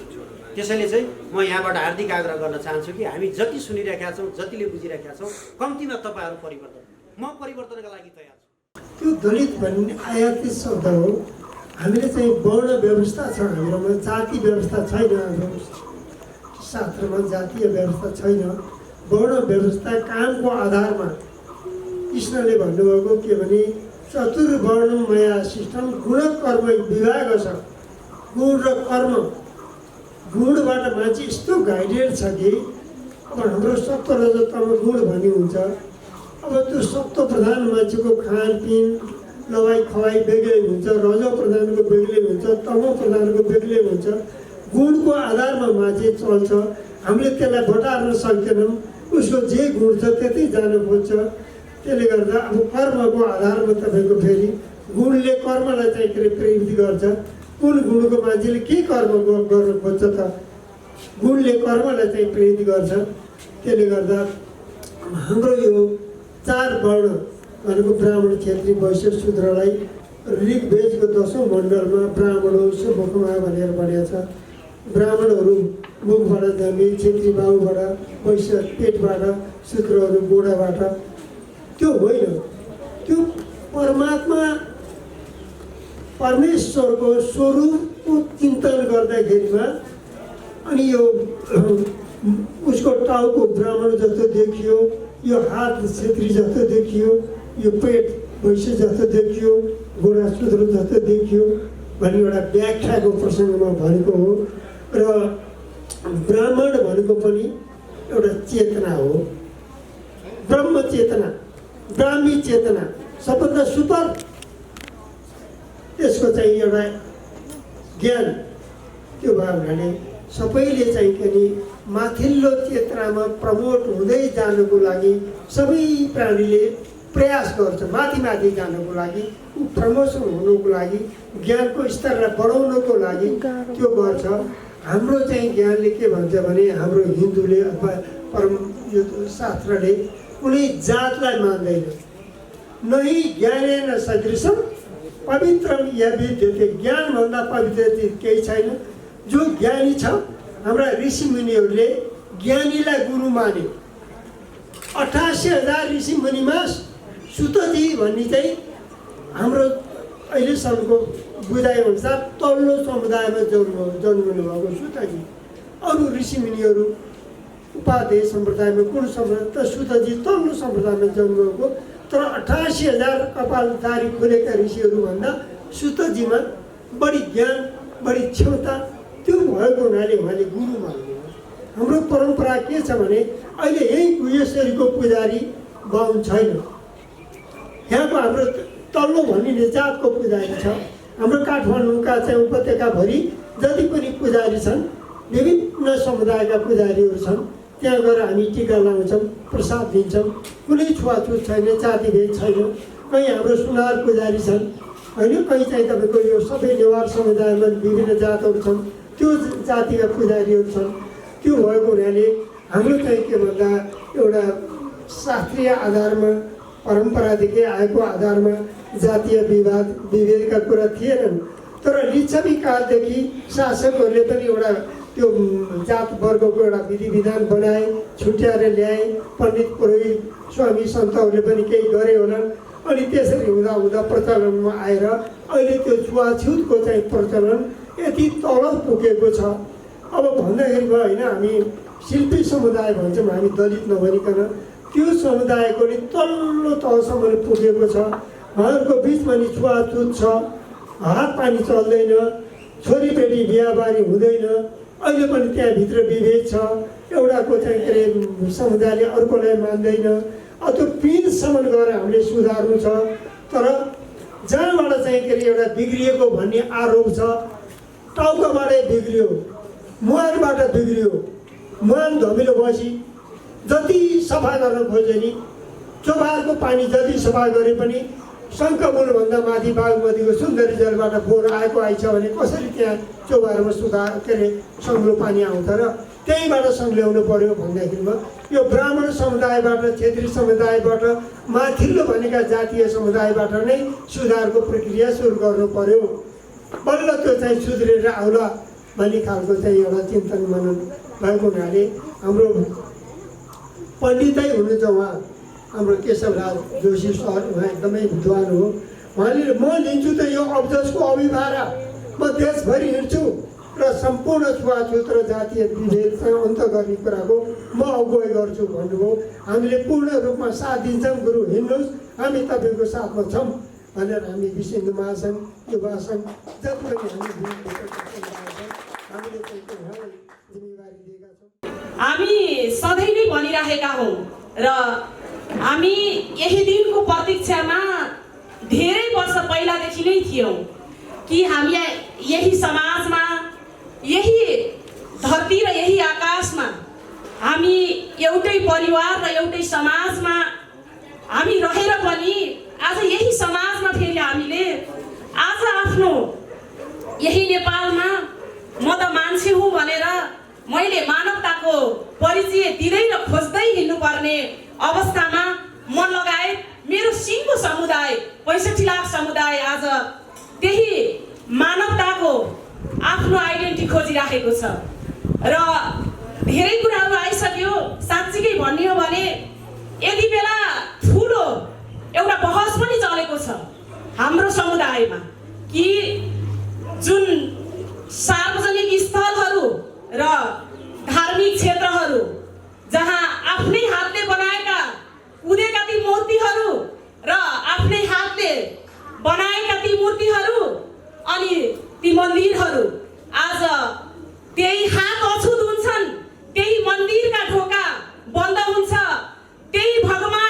त्यसैले चाहिँ म यहाँबाट हार्दिक आग्रह गर्न चाहन्छु कि हामी जति सुनिरहेका छौँ, जतिले बुझिरहेका छौँ, कम्तीमा तपाईँहरू परिवर्तन, म परिवर्तनका लागि तयार छु। त्यो दलित भन्ने आयातित शब्द हो। हामीले चाहिँ वर्ण व्यवस्था छ हाम्रोमा, जाति व्यवस्था छैन। हाम्रो शास्त्रमा जातीय व्यवस्था छैन, वर्ण व्यवस्था कामको आधारमा। कृष्णले भन्नुभएको के भने चतुर्वर्णमया सिस्टम गुण कर्म विभाग छ। गुण र कर्म, गुणबाट मान्छे यस्तो गाइडेड छ कि अब हाम्रो सत्व रजत तम गुण भन्ने हुन्छ। अब त्यो सत्व प्रधान मान्छेको खानपिन लवाई खवाई बेग्लै हुन्छ, रजो प्रधानको बेग्लै हुन्छ, तमो प्रधानको बेग्लै हुन्छ। गुणको आधारमा मान्छे चल्छ, हामीले त्यसलाई बटार्न सक्दैनौँ। उसको जे गुण छ त्यतै जान खोज्छ। त्यसले गर्दा अब कर्मको आधारमा तपाईँको फेरि गुणले कर्मलाई चाहिँ के अरे प्रेरित गर्छ। कुन गुणको मान्छेले के कर्म गर्न खोज्छ त? गुणले कर्मलाई चाहिँ प्रेरित गर्छ। त्यसले गर्दा हाम्रो यो 4 वर्ण भनेको ब्राह्मण, क्षेत्री, वैश्य, शूद्रलाई ऋग्वेदको 10औं मण्डलमा ब्राह्मणो मुखमा भनेर भनेको छ। ब्राह्मणहरू मुखबाट जन्मे, क्षेत्री बाहुबाट, वैश्य पेटबाट, शूद्रहरू गोडाबाट। त्यो होइन, त्यो परमात्मा परमेश्वरको स्वरूपको चिन्तन गर्दाखेरिमा अनि यो उसको टाउको ब्राह्मण जस्तो देखियो, यो हात क्षेत्री जस्तो देखियो, यो पेट वैश्य जस्तो देखियो, गोडा शूद्र जस्तो देखियो भन्ने एउटा व्याख्याको प्रसङ्गमा भनेको हो। र ब्राह्मण भनेको पनि एउटा चेतना हो। ब्रह्म चेतना, ब्राह्मी चेतना सबभन्दा सुपर त्यसको चाहिँ एउटा ज्ञान त्यो भयो भने सबैले चाहिँ के अरे माथिल्लो चेतनामा प्रमोट हुँदै जानुको लागि सबै प्राणीले प्रयास गर्छ। माथि माथि जानुको लागि, प्रमोसन हुनुको लागि, ज्ञानको स्तरलाई बढाउनको लागि त्यो गर्छ। हाम्रो चाहिँ ज्ञानले के भन्छ भने हाम्रो हिन्दूले अथवा परम यो शास्त्रले कुनै जातलाई मान्दैन। नै ज्ञानेन सदृशम पवित्रम यद्यते, ज्ञानभन्दा पवित्र केही छैन। जो ज्ञानी छ, हाम्रा ऋषिमुनिहरूले ज्ञानीलाई गुरु माने। 88,000 ऋषिमुनिमा सुतजी भन्ने चाहिँ हाम्रो अहिलेसम्मको बुझाइ अनुसार तल्लो समुदायमा जन्मनु भएको सुतजी। अरू ऋषिमुनिहरू उपाध्याय सम्प्रदायमा कुन सम्प्रदाय त सुतजी तल्लो सम्प्रदायमा जन्मेको। तर 88,000 कपालधारी खुलेका ऋषिहरूभन्दा सुतजीमा बढी ज्ञान, बढी क्षमता त्यो भएको हुनाले उहाँले गुरु मान्नुभयो। हाम्रो परम्परा के छ भने अहिले यही गुहेश्वरीको पुजारी बाहुन छैन। यहाँको हाम्रो तल्लो भनिने जातको पुजारी छ। हाम्रो काठमाडौँका चाहिँ उपत्यकाभरि जति पनि पुजारी छन्, विभिन्न समुदायका पुजारीहरू छन्। त्यहाँ गएर हामी टिका लगाउँछौँ, प्रसाद दिन्छौँ। कुनै छुवाछुत छैन, जातिभेद छैन। कहीँ हाम्रो सुनार पुजारी छन् होइन, कहीँ चाहिँ तपाईँको यो सबै नेवार समुदायमा विभिन्न जातहरू छन्, त्यो जातिका पुजारीहरू छन्। त्यो भएको हुनाले हाम्रो चाहिँ के भन्दा एउटा शास्त्रीय आधारमा, परम्परादेखि आएको आधारमा जातीय विभेदका कुरा थिएनन्। तर लिच्छवी कालदेखि शासकहरूले पनि एउटा त्यो जात वर्गको एउटा विधि विधान बनाए, छुट्याएर ल्याए। पण्डित पुरोहित स्वामी सन्तहरूले पनि केही गरे होलान्। अनि त्यसरी हुँदा हुँदा प्रचलनमा आएर अहिले त्यो छुवाछुतको चाहिँ प्रचलन यति तल पुगेको छ। अब भन्दाखेरि भयो होइन, हामी शिल्पी समुदाय भन्छौँ, हामी दलित नभनिकन त्यो समुदायको नि तल्लो तहसम्म पुगेको छ। उहाँहरूको बिचमा नि छुवाछुत छ, हात पानी चल्दैन, छोरीबेटी बिहाबारी हुँदैन। अहिले पनि त्यहाँभित्र विभेद छ। एउटाको चाहिँ के अरे समुदायले अर्कोलाई मान्दैन। त्यो पिँधसम्म गएर हामीले सुधार्नु छ। तर जहाँबाट चाहिँ के अरे एउटा बिग्रिएको भन्ने आरोप छ, टाउकोबाटै बिग्रियो, मुहानबाट बिग्रियो। मुहान धमिलो बसी जति सफा गर्न खोजे नि, चोभारको पानी जति सफा गरे पनि शङ्खमुलभन्दा माथि बागमतीको सुन्दरी जलबाट फोहोर आएको आइछ भने कसरी त्यहाँ चोभारमा सुधार के अरे सङ्लो पानी आउँछ र त्यहीँबाट सङ्ल्याउनु पर्यो भन्दाखेरिमा यो ब्राह्मण समुदायबाट, क्षेत्रीय समुदायबाट, माथिल्लो भनेका जातीय समुदायबाट नै सुधारको प्रक्रिया सुरु गर्नु पर्यो। बल्ल त्यो चाहिँ सुध्रेर आउला भन्ने खालको चाहिँ एउटा चिन्तन मनन भएको हुनाले हाम्रो पण्डितै हुनुहुन्छ उहाँ, हाम्रो केशवराज जोशी सर, उहाँ एकदमै विद्वान हो। उहाँले म लिन्छु त यो अब्जसको अभिभारा, म देशभरि हिँड्छु र सम्पूर्ण छुवाछुत र जातीय विभेदसँग अन्त गर्ने कुराको म अगुवाई गर्छु भन्नुभयो। हामीले पूर्ण रूपमा साथ दिन्छौँ, गुरु हिँड्नुहोस्, हामी तपाईँको साथमा छौँ भनेर हामी विश्व हिन्दू महासङ्घ, युवा सङ्घ जति पनि हामीले जिम्मेवारी दिएका छौँ। हामी सधैँ नै भनिरहेका हौँ र हामी यही दिनको प्रतीक्षामा धेरै वर्ष पहिलादेखि नै थियौँ कि हामी यही समाजमा, यही धरती र यही आकाशमा हामी एउटै परिवार र एउटै समाजमा हामी रहेर पनि आज यही समाजमा फेरि हामीले आज आफ्नो यही नेपालमा म त मान्छे हुँ भनेर मैले मानवताको परिचय दिँदै र खोज्दै हिँड्नुपर्ने अवस्थामा म लगायत मेरो सिङ्गो समुदाय 65 लाख समुदाय आज त्यही मानवताको आफ्नो आइडेन्टिटी खोजिराखेको छ र धेरै कुराहरू आइसक्यो। साँच्चीकै भन्ने हो भने यति बेला ठुलो एउटा बहस पनि चलेको छ हाम्रो समुदायमा कि जुन सार्वजनिक स्थलहरू र धार्मिक क्षेत्रहरू जहाँ आफ्नै हातले बनाएका उदेका ती मूर्तिहरू र आफ्नै हातले बनाएका ती मूर्तिहरू अनि ती मन्दिरहरू आज त्यही हात अछुत हुन्छन्, त्यही मन्दिरका ढोका बन्द हुन्छ, त्यही भगवान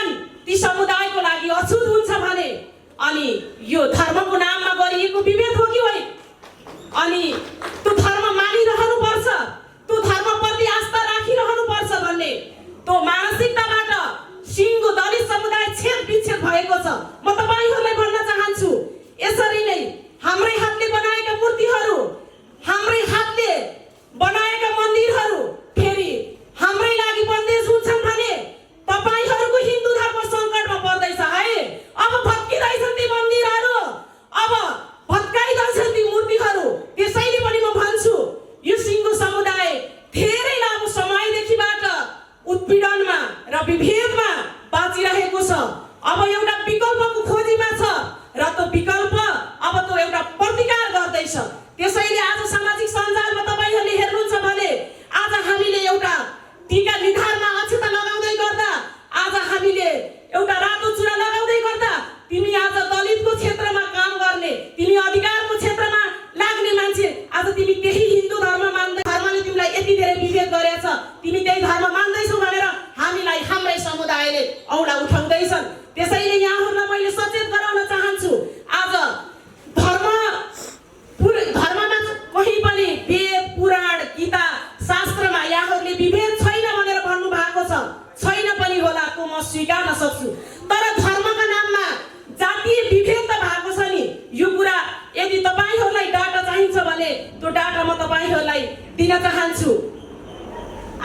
दिन चाहन्छु।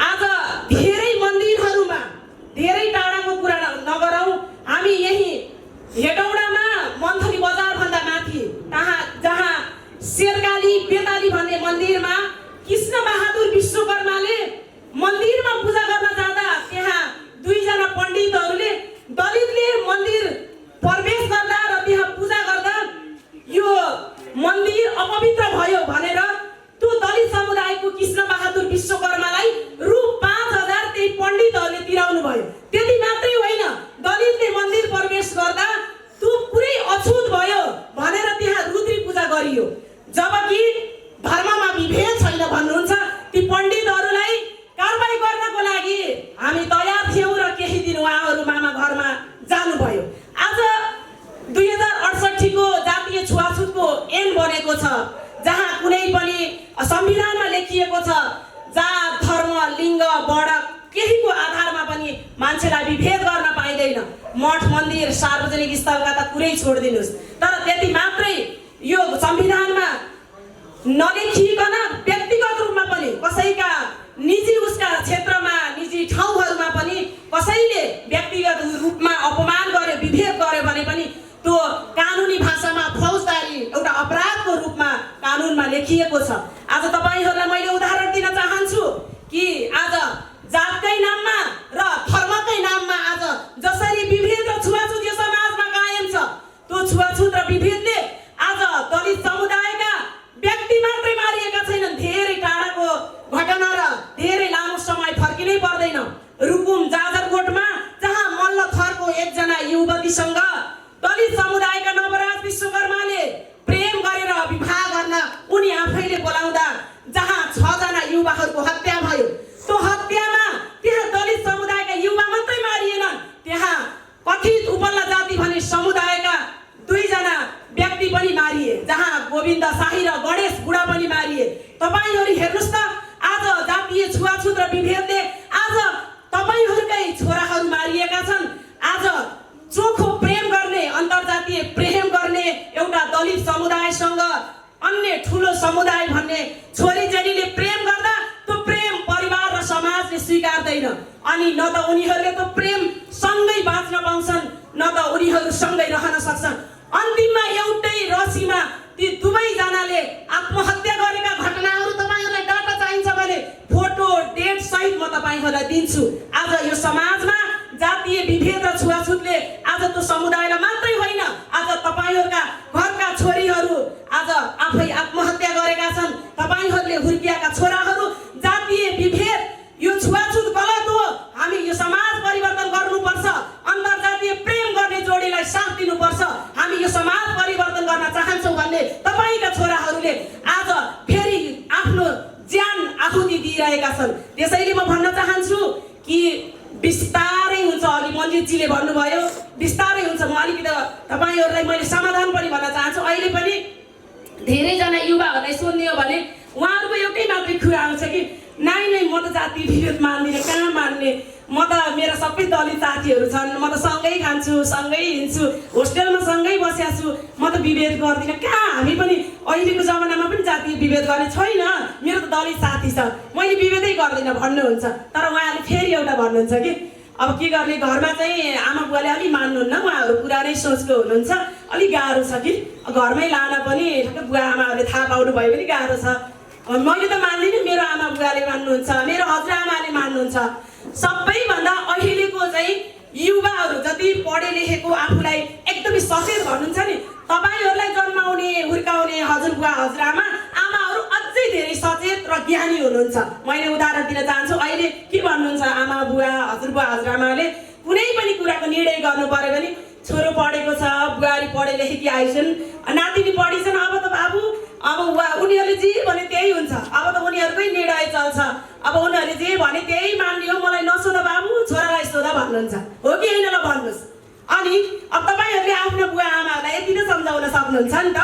आज धेरै मन्दिरहरूमा धेरै टाढाको कुरा नगरौँ, हामी यही हेटौडामा मन्थली बजारभन्दा माथि जहाँ शेरकाली बेताली भन्ने मन्दिरमा कृष्ण बहादुर विश्वकर्माले मन्दिरमा पूजा गर्न जाँदा त्यहाँ 2 जना पण्डितहरूले दलितले मन्दिर प्रवेश गर्दा र त्यहाँ पूजा गर्दा यो मन्दिर अपवित्र भयो भनेर त्यो दलित समुदायको कृष्ण बहादुर विश्वकर्मालाई रु 5,000 त्यही पण्डितहरूले तिराउनु भयो। त्यति मात्रै होइन, दलितले मन्दिर प्रवेश गर्दा त्यो पुरै अछुत भयो भनेर त्यहाँ रुद्री पूजा गरियो। जबकि धर्ममा विभेद छैन भन्नुहुन्छ, ती पण्डितहरूलाई कारबाही गर्नको लागि हामी तयार थियौँ र केही दिन उहाँहरू मामा घरमा जानुभयो। आज 2068 को जातीय छुवाछुतको ऐन बनेको छ, जहाँ कुनै पनि संविधानमा लेखिएको छ जात धर्म लिङ्ग वर्ण केहीको आधारमा पनि मान्छेलाई विभेद गर्न पाइँदैन। मठ मन्दिर सार्वजनिक स्थलका त कुरै छोडिदिनुहोस्, तर त्यति मात्रै यो संविधानमा नलेखिकन व्यक्तिगत रूपमा पनि कसैका निजी उसका क्षेत्रमा निजी ठाउँहरूमा पनि कसैले व्यक्तिगत रूपमा अपमान गर्यो विभेद गर्यो भने पनि त्यो कानुनी भाषामा फौजदारी एउटा अपराधको रूपमा कानुनमा लेखिएको छ। आज तपाईहरूलाई मैले उदाहरण दिन चाहन्छु कि आज जातकै नाममा र धर्मकै नाममा आज जसरी विभेद र छुवाछुत यो समाजमा कायम छ, त्यो छुवाछुत र विभेदले आज दलित समुदायका व्यक्ति मात्रै मारिएका छैनन्, धेरै टाढाको घटना र धेरै लामो समय फर्किनै पर्दैन। रुकुम जाजरकोटमा जहाँ मल्ल थरको एकजना युवतीसँग दलित समुदायका नवराज विश्वकर्माले प्रेम गरेर विवाह गर्न उनी आफैले बोलाउँदा जहाँ 6 जना युवाहरूको हत्या भयो, त्यो हत्यामा त्यहाँ दलित समुदायका युवा मात्रै मारिएनन्, त्यहाँ कथित उपल्ला जाति भन्ने समुदायका 2 जना व्यक्ति पनि मारिए, जहाँ गोविन्द शाही र गणेश बुढा पनि मारिए। तपाईहरू हेर्नुहोस् त, आज जातीय छुवाछुत र विभेदले आज तपाईहरूकै छोराहरू मारिएका छन्। आज चोखो प्रेम गर्ने अन्तर्जातीय प्रेम गर्ने एउटा दलित समुदायसँग अन्य ठुलो समुदाय भन्ने छोरीचेलीले प्रेम गर्दा त्यो प्रेम परिवार र समाजले स्वीकार्दैन, अनि न त उनीहरूले त्यो प्रेम सँगै बाँच्न पाउँछन् न त उनीहरू सँगै रहन सक्छन्। अन्तिममा एउटै रसीमा ती दुवैजनाले आत्महत्या गरेका घटनाहरू तपाईहरूलाई डाटा चाहिन्छ भने फोटो डेट सहित म तपाईहरूलाई दिन्छु। आज यो समाजमा जातीय विभेद र छुवाछुतले आज त्यो समुदायलाई मात्रै होइन, आज तपाईहरूका घरका छोरीहरू आज आफै आत्महत्या गरेका छन्। तपाईहरूले हुर्किएका छोराहरू जातीय विभेद यो छुवाछुत गलत हो, हामी यो समाज परिवर्तन गर्नुपर्छ, अन्तर्जातीय प्रेम गर्ने जोडीलाई साथ दिनुपर्छ, हामी यो समाज परिवर्तन गर्न चाहन्छौँ भन्ने तपाईँका छोराहरूले आज फेरि आफ्नो ज्यान आहुति दिइरहेका छन्। त्यसैले म भन्न चाहन्छु कि बिस्तारै हुन्छ, अघि मन्जितजीले भन्नुभयो बिस्तारै हुन्छ। म अलिकति तपाईँहरूलाई मैले समाधान पनि भन्न चाहन्छु। अहिले पनि धेरैजना युवाहरूलाई सोध्ने हो भने उहाँहरूको एउटै मात्रै कुरा आउँछ कि नाइ म त जाति विभेद मान्दिनँ, कहाँ मान्ने, म त मेरा सबै दलित साथीहरू छन्, म त सँगै खान्छु सँगै हिँड्छु होस्टेलमा सँगै बसेको छु, म त विभेद गर्दिनँ। कहाँ, हामी पनि अहिलेको जमानामा पनि जाति विभेद गर्ने छैन, मेरो त दलित साथी छ, मैले विभेदै गर्दिनँ भन्नुहुन्छ। तर उहाँले फेरि एउटा भन्नुहुन्छ कि अब के गर्ने, घरमा चाहिँ आमा बुवाले अलिक मान्नुहुन्न, उहाँहरू पुरानै सोचको हुनुहुन्छ, अलिक गाह्रो छ कि घरमै लान पनि ठ्याक्कै बुवा आमाहरूले थाहा पाउनु भयो भने गाह्रो छ। मैले त मान्दिनँ, मेरो आमा बुवाले मान्नुहुन्छ, मेरो हजुरआमाले मान्नुहुन्छ। सबैभन्दा अहिलेको चाहिँ युवाहरू जति पढे लेखेको आफूलाई एकदमै सचेत भन्नुहुन्छ नि, तपाईँहरूलाई जन्माउने हुर्काउने हजुरबुवा हजुरआमा आमाहरू अझै धेरै सचेत र ज्ञानी हुनुहुन्छ। मैले उदाहरण दिन चाहन्छु, अहिले के भन्नुहुन्छ आमा बुवा हजुरबुवा हजुरआमाले कुनै पनि कुराको निर्णय गर्नु पर्यो भने छोरो पढेको छ, बुहारी पढे लेखेकी आइछन्, नातिनी पढिछन्, अब त बाबु अब उनीहरूले जे भने त्यही हुन्छ, अब त उनीहरूकै निर्णय चल्छ, अब उनीहरूले जे भने त्यही मान्ने हो, मलाई नसोध बाबु छोरालाई सोध भन्नुहुन्छ। हो कि होइन ल भन्नुहोस्। अनि अब तपाईँहरूले आफ्नो बुवा आमाहरूलाई यति नै सम्झाउन सक्नुहुन्छ नि त,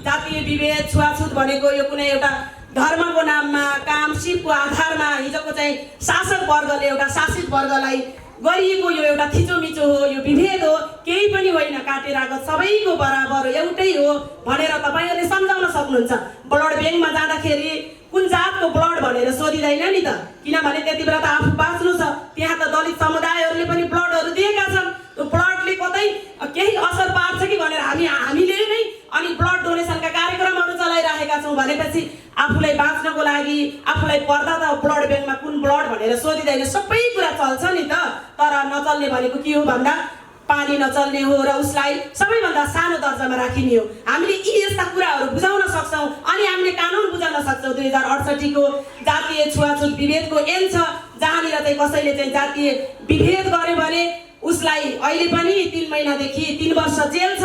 जातीय विभेद छुवाछुत भनेको यो कुनै एउटा धर्मको नाममा काम सिपको आधारमा हिजोको चाहिँ शासक वर्गले एउटा शासित वर्गलाई गरिएको यो एउटा थिचोमिचो हो, यो विभेद हो, केही पनि होइन, काटेर आएको सबैको बराबर एउटै हो भनेर तपाईँहरूले सम्झाउन सक्नुहुन्छ। सक्नुहुन्छ। ब्लड ब्याङ्कमा जाँदाखेरि कुन जातको ब्लड भनेर सोधिँदैन नि त, किनभने त्यति बेला त आफू बाँच्नु छ। त्यहाँ त दलित समुदायहरूले पनि ब्लडहरू दिएका छन्। त्यो ब्लडले कतै केही असर पार्छ कि भनेर हामीले नै अनि ब्लड डोनेसनका कार्यक्रमहरू चलाइरहेका छौँ भनेपछि आफूलाई बाँच्नको लागि आफूलाई पर्दा त ब्लड ब्याङ्कमा कुन ब्लड भनेर सोधिँदैन, सबै कुरा चल्छ नि त। तर नचल्ने भनेको के हो भन्दा पानी नचल्ने हो र उसलाई सबैभन्दा सानो दर्जामा राखिने हो। हामीले यी यस्ता कुराहरू बुझाउन सक्छौँ अनि हामीले कानुन बुझाउन सक्छौँ। 2068 को जातीय छुवाछुत विभेदको ऐन छ, जहाँनिर चाहिँ कसैले चाहिँ जातीय विभेद गर्यो भने उसलाई अहिले पनि 3 महिनादेखि 3 वर्ष जेल छ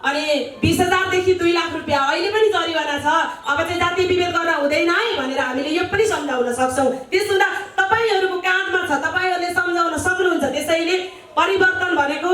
अनि 20,000 देखि 2 लाख रुपियाँ अहिले पनि जरिवाना छ। अब चाहिँ जातीय विभेद गर्न हुँदैन है भनेर हामीले यो पनि सम्झाउन सक्छौँ। त्यसो हुँदा तपाईँहरूको काँधमा छ, तपाईँहरूले सम्झाउन सक्नुहुन्छ। त्यसैले परिवर्तन भनेको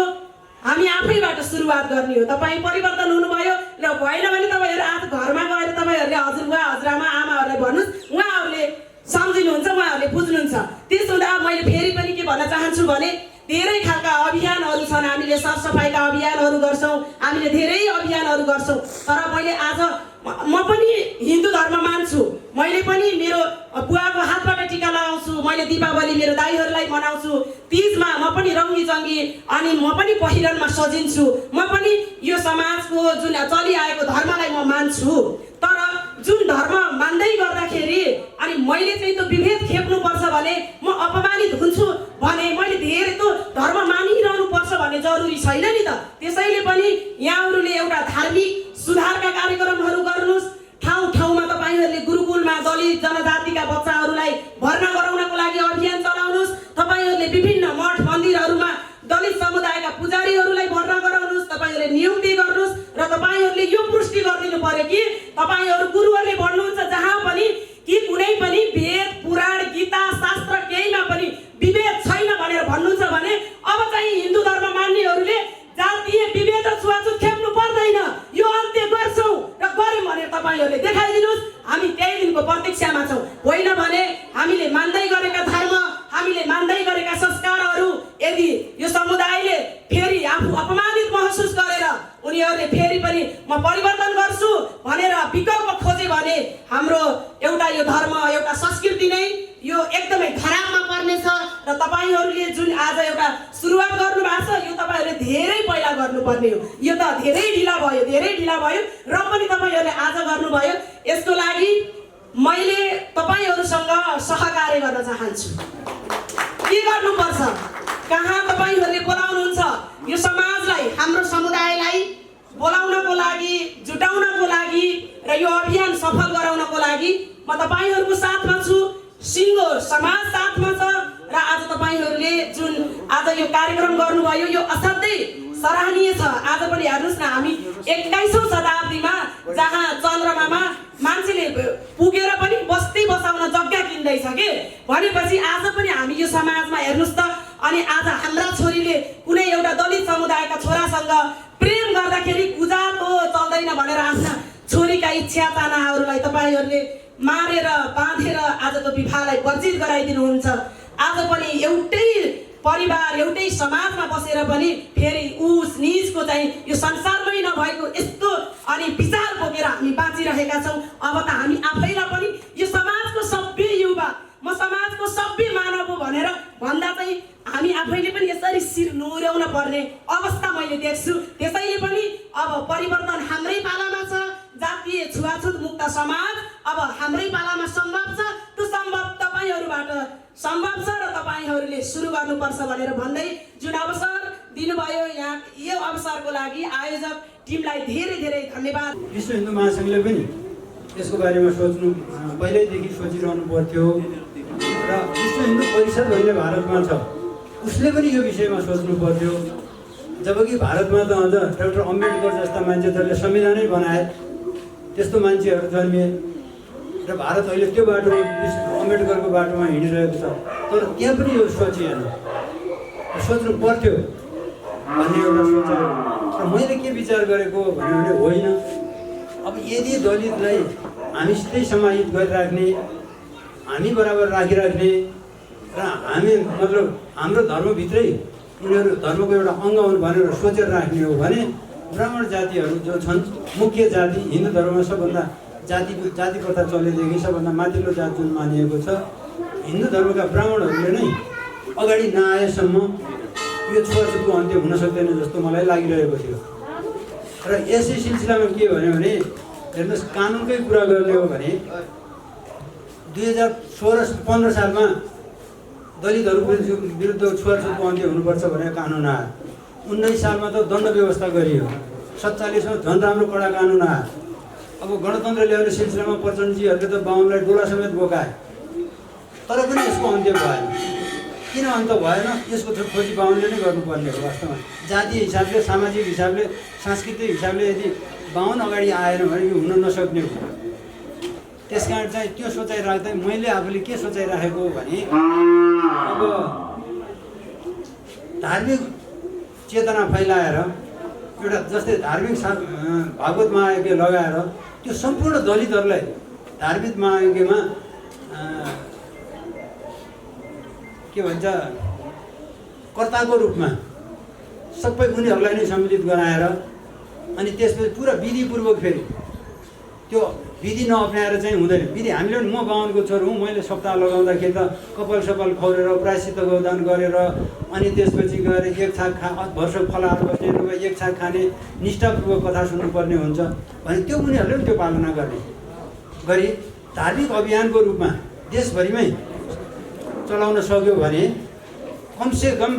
हामी आफैबाट सुरुवात गर्ने हो। तपाईँ परिवर्तन हुनुभयो र भएन भने तपाईँहरू आफ्नो घरमा गएर तपाईँहरूले हजुरबुवा हजुरआमा आमाहरूलाई भन्नुहोस्, उहाँहरूले सम्झिनुहुन्छ, उहाँहरूले बुझ्नुहुन्छ। त्यसो हुँदा मैले फेरि पनि के भन्न चाहन्छु भने धेरै खालका अभियानहरू छन्। हामीले सरसफाइका अभियानहरू गर्छौँ, हामीले धेरै अभियानहरू गर्छौँ। तर मैले आज म पनि हिन्दू धर्म मान्छु, मैले पनि मेरो बुवाको हातबाट टिका लगाउँछु, मैले दीपावली मेरो दाइहरूलाई मनाउँछु, तीजमा म पनि रङ्गी चङ्गी अनि म पनि पहिरनमा सजिन्छु। म पनि यो समाजको जुन चलिआएको धर्मलाई म मान्छु। तर जुन धर्म मान्दै गर्दाखेरि अनि मैले चाहिँ त्यो विभेद खेप्नुपर्छ भने म अपमानित हुन्छु भने मैले धेरै त्यो धर्म मानिरहनु पर्छ भन्ने जरुरी छैन नि त। त्यसैले पनि यहाँहरूले एउटा धार्मिक सुधारका कार्यक्रमहरू गर्नुहोस्। ठाउँ ठाउँमा तपाईँहरूले गुरुकुलमा दलित जनजातिका बच्चाहरूलाई भर्ना गराउनको लागि अभियान चलाउनुहोस्। तपाईँहरूले विभिन्न मठ मन्दिरहरूमा दलित समुदायका पुजारीहरूलाई भर्ना गराउनुहोस्। तपाईँहरूले नियुक्ति गर्नुहोस् र तपाईँहरूले यो पुष्टि गरिदिनु पर्यो कि तपाईँहरू गुरुहरूले भन्नुहुन्छ जहाँ पनि कि कुनै पनि वेद पुराण गीता शास्त्र केहीमा पनि विभेद छैन भनेर भन्नुहुन्छ भने अब चाहिँ हिन्दू धर्म मान्नेहरूले जातीय विभेद र छुवाछुत खेप्नु पर्दैन, यो अन्त्य गर्छौँ र गऱ्यौँ भनेर तपाईँहरूले देखाइदिनुहोस्। हामी त्यही दिनको प्रतीक्षामा छौँ। होइन भने हामीले मान्दै गरेका धर्म, हामीले मान्दै गरेका संस्कारहरू यदि यो समुदायले फेरि आफू अपमानित महसुस गरेर उनीहरूले फेरि पनि म परिवर्तन गर्छु भनेर विकल्प खोजे भने हाम्रो एउटा यो धर्म एउटा संस्कृति नै यो एकदमै खराबमा पर्नेछ। र तपाईँहरूले जुन आज एउटा सुरुवात गर्नुभएको छ यो तपाईँहरूले धेरै पहिला गर्नुपर्ने हो। यो त धेरै ढिला भयो र पनि तपाईँहरूले आज गर्नुभयो। यसको लागि मैले तपाईँहरूसँग सहकार्य गर्न चाहन्छु। के गर्नुपर्छ, कहाँ तपाईँहरूले बोलाउनुहुन्छ यो समाजलाई, हाम्रो समुदायलाई बोलाउनको लागि, जुटाउनको लागि र यो अभियान सफल गराउनको लागि म तपाईँहरूको साथमा छु। सिङ्गो समाज साथमा छ र आज तपाईँहरूले जुन आज यो कार्यक्रम गर्नुभयो यो असाध्यै सराहनीय छ। आज पनि हेर्नुहोस् न, हामी 21औं शताब्दीमा जहाँ चन्द्रमामा मान्छेले पुगेर पनि बस्ती बसाउन जग्गा किन्दैछ के भनेपछि आज पनि हामी यो समाजमा हेर्नुहोस् त। अनि आज हाम्रा छोरीले कुनै एउटा दलित समुदायका छोरासँग प्रेम गर्दाखेरि गुजात हो चल्दैन भनेर आफ्ना छोरीका इच्छा चाहनाहरूलाई तपाईँहरूले मारेर बाँधेर आजको विवाहलाई वर्जित गराइदिनुहुन्छ। आज पनि एउटै परिवार एउटै समाजमा बसेर पनि फेरि उस निजको चाहिँ यो संसारमै नभएको यस्तो अनि विचार बोकेर हामी बाँचिरहेका छौँ। अब त हामी आफैलाई पनि यो समाजको सभ्य युवा, म समाजको सभ्य मानव हो भनेर भन्दा चाहिँ हामी आफैले पनि यसरी शिर नुहाउन पर्ने अवस्था मैले देख्छु। त्यसैले पनि अब परिवर्तन हाम्रै पालामा छ। जातीय छुवाछुत मुक्त समाज अब हाम्रै पालामा सम्भव छ। त्यो सम्भव तपाईँहरूबाट सम्भव छ र तपाईँहरूले सुरु गर्नुपर्छ भनेर भन्दै जुन अवसर दिनुभयो यहाँ यो अवसरको लागि आयोजक टिमलाई धेरै धेरै धन्यवाद। विश्व हिन्दू महासङ्घले पनि यसको बारेमा सोच्नु पहिल्यैदेखि सोचिरहनु पर्थ्यो र विश्व हिन्दू परिषद अहिले भारतमा छ उसले पनि यो विषयमा सोच्नु पर्थ्यो। जबकि भारतमा त अझ डाक्टर अम्बेडकर जस्ता मान्छेहरूले संविधानै बनाए, त्यस्तो मान्छेहरू जन्मिए र भारत अहिले त्यो बाटो अम्बेडकरको बाटोमा हिँडिरहेको छ। तर त्यहाँ पनि यो सोचिएन, सोच्नु पर्थ्यो भन्ने एउटा सोचाइ। र मैले के विचार गरेको भने होइन, अब यदि दलितलाई हामीसितै समाहित गरिराख्ने, हामी बराबर राखिराख्ने र हामी मतलब हाम्रो धर्मभित्रै उनीहरू धर्मको एउटा अङ्ग हुन् भनेर सोचेर राख्ने हो भने ब्राह्मण जातिहरू जो छन्, मुख्य जाति हिन्दू धर्ममा सबभन्दा जाति प्रथा चलेदेखि सबभन्दा माथिल्लो जात जुन मानिएको छ हिन्दू धर्मका ब्राह्मणहरूले नै अगाडि नआएसम्म यो छुवाछुतको अन्त्य हुन सक्दैन जस्तो मलाई लागिरहेको थियो। र यसै सिलसिलामा के भन्यो भने हेर्नुहोस्, कानुनकै कुरा गर्ने हो भने 2016-15 सालमा दलितहरू विरुद्ध छुवाछुतको अन्त्य हुनुपर्छ भनेर कानुन आयो। 19 सालमा त दण्ड व्यवस्था गरियो। 47मा झन् राम्रो कडा कानुन आयो। अब गणतन्त्र ल्याउने सिलसिलामा प्रचण्डजीहरूले त बाहुनलाई डोला समेत बोकाए, तर पनि यसको अन्त्य भएन। किन अन्त भएन? यसको खोजी बाहुनले नै गर्नुपर्ने हो। वास्तवमा जातीय हिसाबले, सामाजिक हिसाबले, सांस्कृतिक हिसाबले यदि बाहुन अगाडि आएन भने यो हुन नसक्ने हो। त्यस कारण चाहिँ त्यो सोचाइ राख्दै मैले आफूले के सोचाइ राखेको हो भने अब धार्मिक चेतना फैलाएर एउटा जस्तै धार्मिक भागवत महायज्ञ लगाएर त्यो सम्पूर्ण दलितहरूलाई धार्मिक महायज्ञमा के भन्छ कर्ताको रूपमा सबै उनीहरूलाई नै सम्मिलित गराएर अनि त्यसपछि पुरा विधिपूर्वक फेरि त्यो विधि नअप्नाएर चाहिँ हुँदैन। विधि हामीले पनि, म बाहुनको छोरो हुँ, मैले सप्ताह लगाउँदाखेरि त कपाल सपाल खौरेर प्रायश्चित्त गौदान गरेर अनि त्यसपछि गएर एक छाक वर्ष फलाहार बस्ने र एक छाक खाने निष्ठापूर्वक कथा सुन्नुपर्ने हुन्छ भने त्यो उनीहरूले पनि त्यो पालना गर्ने गरी धार्मिक अभियानको रूपमा देशभरिमै चलाउन सक्यो भने कमसेकम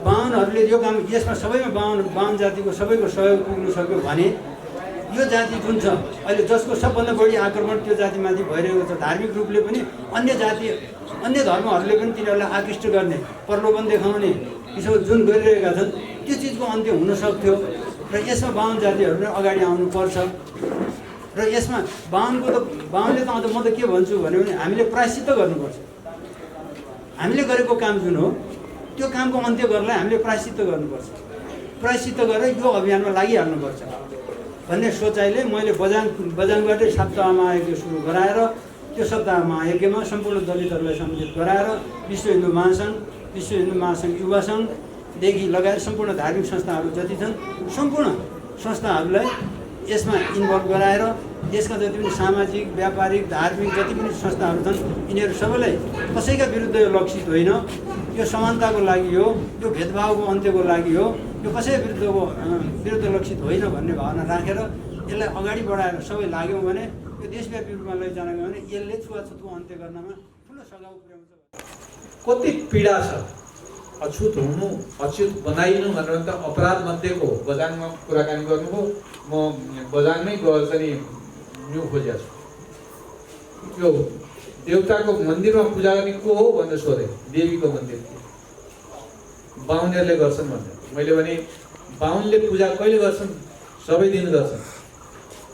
बाहुनहरूले यो काम, यसमा सबैमा बाहुन जातिको सबैको सहयोग पुग्नु सक्यो भने यो जाति जुन छ अहिले जसको सबभन्दा बढी आक्रमण त्यो जातिमाथि भइरहेको छ, धार्मिक रूपले पनि अन्य जाति अन्य धर्महरूले पनि तिनीहरूलाई आकृष्ट गर्ने, प्रलोभन देखाउने यसो जुन गरिरहेका छन् त्यो चिजको अन्त्य हुन सक्थ्यो। र यसमा बाहुन जातिहरू नै अगाडि आउनुपर्छ। र यसमा बाहुनले त अन्त म त के भन्छु भने हामीले प्रायश्चित्त गर्नुपर्छ। हामीले गरेको काम जुन हो त्यो कामको अन्त्य गर्नलाई हामीले प्रायश्चित्त गर्नुपर्छ। प्रायश्चित्त गरेर यो अभियानमा लागिहाल्नुपर्छ भन्ने सोचाइले मैले बजाङबाटै सप्ताह महायज्ञ सुरु गराएर त्यो सप्ताह महायज्ञमा सम्पूर्ण दलितहरूलाई सम्मिलित गराएर विश्व हिन्दू महासङ्घ युवा सङ्घदेखि लगायत सम्पूर्ण धार्मिक संस्थाहरू जति छन् सम्पूर्ण संस्थाहरूलाई यसमा इन्भल्भ गराएर देशका जति पनि सामाजिक, व्यापारिक, धार्मिक जति पनि संस्थाहरू छन् यिनीहरू सबैलाई कसैका विरुद्ध यो लक्षित होइन, यो समानताको लागि हो, यो भेदभावको अन्त्यको लागि हो, यो कसै विरुद्ध लक्षित होइन भन्ने भावना राखेर यसलाई अगाडि बढाएर सबै लाग्यौँ भने यो देशव्यापी रूपमा लैजान गयो भने यसले छुवाछुतको अन्त्य गर्नमा ठुलो सघाउ पुर्याउँछ। कति पीडा छ अछुत हुनु, अछुत बनाइनु भनेर त अपराध मध्येको बजाङमा कुराकानी गर्नुभयो। म बजाङमै गएर चाहिँ न्यु खोजेको छु। यो देवताको मन्दिरमा पूजा गर्ने को हो भनेर सोधेँ, देवीको मन्दिर बाहुनहरूले गर्छन् भन्दै। मैले भने बाहुनले पूजा कहिले गर्छन्? सबै दिन गर्छन्।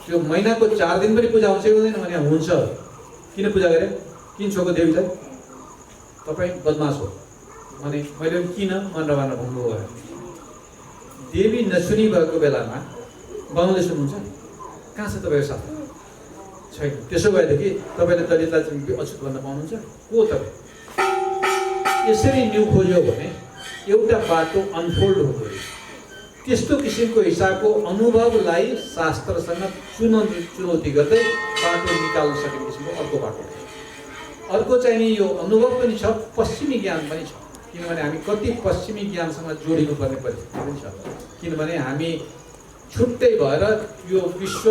त्यो महिनाको 4 दिन पनि पूजा हुन्छ कि हुँदैन भने हुन्छ। किन पूजा गरे? किन छोको देवी चाहिँ तपाईँ बदमास हो भने मैले किन भनेर भन्नुभयो। देवी नसुनी भएको बेलामा बाहुनले सुन्नुहुन्छ? कहाँ छ तपाईँको साथ? छैन। त्यसो भएदेखि तपाईँले दलितलाई अछुत भन्न पाउनुहुन्छ? को तपाईँ? यसरी न्यु खोज्यो भने एउटा बाटो अनफोल्ड हुँदो रहेछ। त्यस्तो किसिमको हिसाबको अनुभवलाई शास्त्रसँग चुनौती गर्दै बाटो निकाल्न सकिने किसिमको अर्को बाटो। अर्को चाहिँ नि यो अनुभव पनि छ, पश्चिमी ज्ञान पनि छ। किनभने हामी कति पश्चिमी ज्ञानसँग जोडिनु पर्ने परिस्थिति पनि छ। किनभने हामी छुट्टै भएर यो विश्व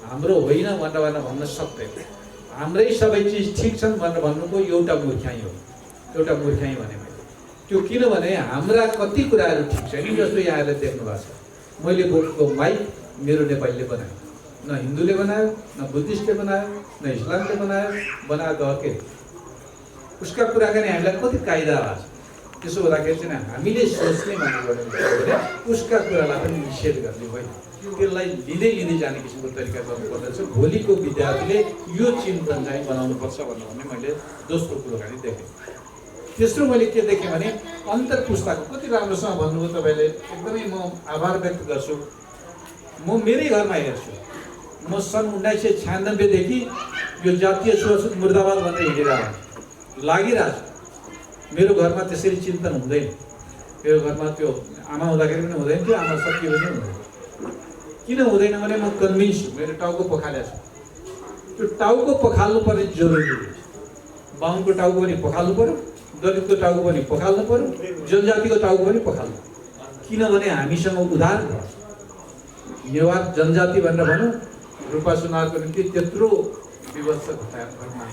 हाम्रो होइन भनेर भन्न सक्दैन। हाम्रै सबै चिज ठिक छन् भनेर भन्नुको एउटा मूर्खाइ हो। एउटा मूर्खाइ भने त्यो किनभने हाम्रा कति कुराहरू ठिक छैन। जस्तो यहाँहरूले देख्नु भएको छ, मैले बोकेको माइक मेरो नेपालीले बनायो, न हिन्दूले बनायो, न बुद्धिस्टले बनायो, न इस्लामले बनायो त अर्कै। उसका कुराकानी हामीलाई कति कायदा भएको छ। त्यसो हुँदाखेरि चाहिँ हामीले सोच्ने मान्नु भने उसका कुरालाई पनि निषेध गर्ने होइन, त्यसलाई लिँदै जाने किसिमको तरिका गर्नुपर्दछ। भोलिको विद्यार्थीले यो चिन्तन चाहिँ बनाउनुपर्छ भन्ने मैले दोस्रो कुराकानी देखेँ। तेस्रो मैले के देखेँ भने अन्तर पुस्ताको कति राम्रोसँग भन्नुभयो तपाईँले, एकदमै म आभार व्यक्त गर्छु। म मेरै घरमा हेर्छु, म सन् 1996देखि यो जातीय छुवाछुत मुर्दाबाद भनेर हिँडिरहेको लागिरहेको छु। मेरो घरमा त्यसरी चिन्तन हुँदैन। मेरो घरमा त्यो आमा हुँदाखेरि पनि हुँदैन थियो, आमा सकियो पनि हुँदैन। किन हुँदैन भने म कन्भिन्स छु, मेरो टाउको पखालेको छु। त्यो टाउको पखाल्नु पर्ने जरुरी हो। बाहुनको टाउको पनि पखाल्नु पर्यो, दलितको टाउको पनि पखाल्नु पर्यो, जनजातिको टाउको पनि पखाल्नु पर्यो। किनभने हामीसँग उदार भयो। नेवार जनजाति भनेर भनौँ, रूपा सुनारको निम्ति त्यत्रो व्यवस्था घटाउनु।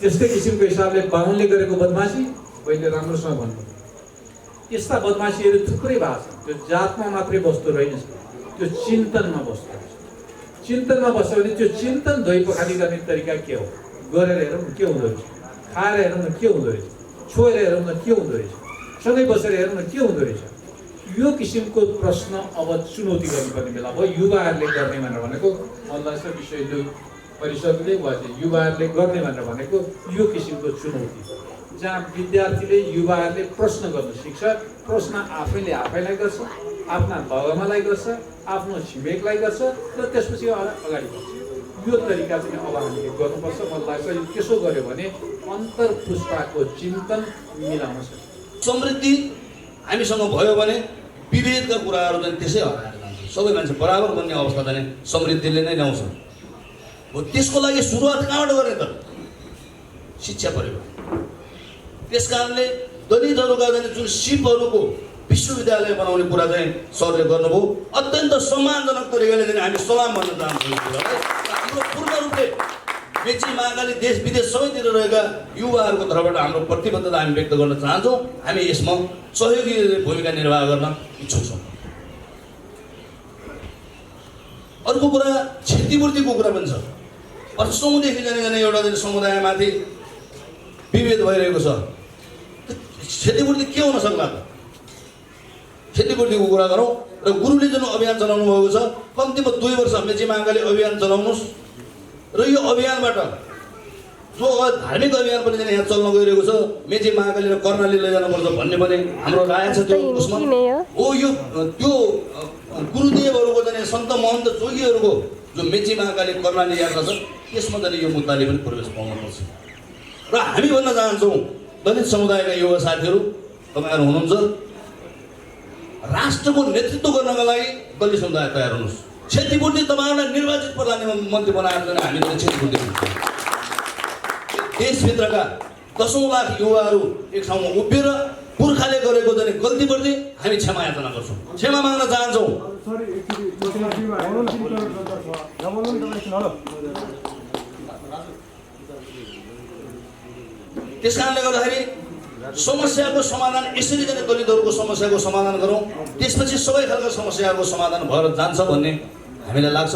त्यस्तै किसिमको हिसाबले बाहुनले गरेको बदमासी पहिले राम्रोसँग भन्नु। यस्ता बदमासीहरू थुप्रै भएको छ। त्यो जातमा मात्रै बस्दो रहेन, त्यो चिन्तनमा बस्दो रहेछ। चिन्तनमा बस्यो भने त्यो चिन्तन धोइ पखाली गर्ने तरिका के हो, गरेर हेरौँ न के हुँदो रहेछ, खाएर हेरौँ न के हुँदो रहेछ, छोएर हेरौँ न के हुँदो रहेछ, सँगै बसेर हेरौँ न के हुँदो रहेछ। यो किसिमको प्रश्न अब चुनौती गर्नुपर्ने बेला भयो। युवाहरूले गर्ने भनेर भनेको अन्तर्राष्ट्रिय विश्व हिन्दू परिषदले वा युवाहरूले गर्ने भनेर भनेको यो किसिमको चुनौती, जहाँ विद्यार्थीले युवाहरूले प्रश्न गर्न सिक्छ। प्रश्न आफैले आफैलाई गर्छ, आफ्ना बाबुआमालाई गर्छ, आफ्नो छिमेकलाई गर्छ र त्यसपछि अगाडि बढ्छ। यो तरिका चाहिँ अब हामीले गर्नुपर्छ। मलाई लाग्छ यो त्यसो गर्यो भने अन्तर्पुस्ताको चिन्तन मिलाउन सक्छ। समृद्धि हामीसँग भयो भने विभेदका कुराहरू चाहिँ त्यसै हराएर जान्छ। सबै मान्छे बराबर बन्ने अवस्था चाहिँ समृद्धिले नै ल्याउँछ। हो, त्यसको लागि सुरुवात कहाँबाट गर्ने त? शिक्षा परिवार। त्यस कारणले दलितहरूका चाहिँ जुन सिपहरूको विश्वविद्यालय बनाउने कुरा चाहिँ सरले गर्नुभयो। अत्यन्त सम्मानजनक तरिकाले चाहिँ हामी सलाम भन्न चाहन्छौँ। हाम्रो पूर्ण रूपले मेची मागाली देश विदेश सबैतिर रहेका युवाहरूको तर्फबाट हाम्रो प्रतिबद्धता हामी व्यक्त गर्न चाहन्छौँ। हामी यसमा सहयोगी भूमिका निर्वाह गर्न इच्छुक छौँ। अर्को कुरा क्षतिपूर्तिको कुरा पनि छ। वर्षौँदेखि जाने एउटा समुदायमाथि विभेद भइरहेको छ। क्षतिपूर्ति के हुन सक्ला त? क्षतिपूर्तिको कुरा गरौँ। र गुरुले जुन अभियान चलाउनु भएको छ, कम्तीमा 2 वर्ष मेची मागाली अभियान चलाउनुहोस्। र यो अभियानबाट जो धार्मिक अभियान पनि यहाँ चल्न गइरहेको छ, मेची महाकाली र कर्णाली लैजानुपर्छ भन्ने पनि हाम्रो राय छ। त्यो उसमा हो यो त्यो गुरुदेवहरूको चाहिँ सन्त महन्त जोगीहरूको जो मेची महाकाली कर्णाली यात्रा छ, त्यसमा चाहिँ यो मुद्दाले पनि प्रवेश पाउनुपर्छ। र हामी भन्न चाहन्छौँ दलित समुदायका युवा साथीहरू, तपाईँहरू हुनुहुन्छ, राष्ट्रको नेतृत्व गर्नका लागि दलित समुदाय तयार हुनुहोस्। क्षतिपूर्ति तपाईँहरूलाई निर्वाचित प्रधानमन्त्री मन्त्री बनाएर चाहिँ हामीले क्षतिपूर्ति दिन्छौँ। देशभित्रका 10औं लाख युवाहरू एक ठाउँमा उभिएर पुर्खाले गरेको चाहिँ गल्तीप्रति हामी क्षमा याचना गर्छौँ, क्षमा माग्न चाहन्छौँ। त्यस कारणले गर्दाखेरि समस्याको समाधान यसरी चाहिँ दलितहरूको समस्याको समाधान गरौँ, त्यसपछि सबै खालका समस्याहरूको समाधान भएर जान्छ भन्ने हामीलाई लाग्छ।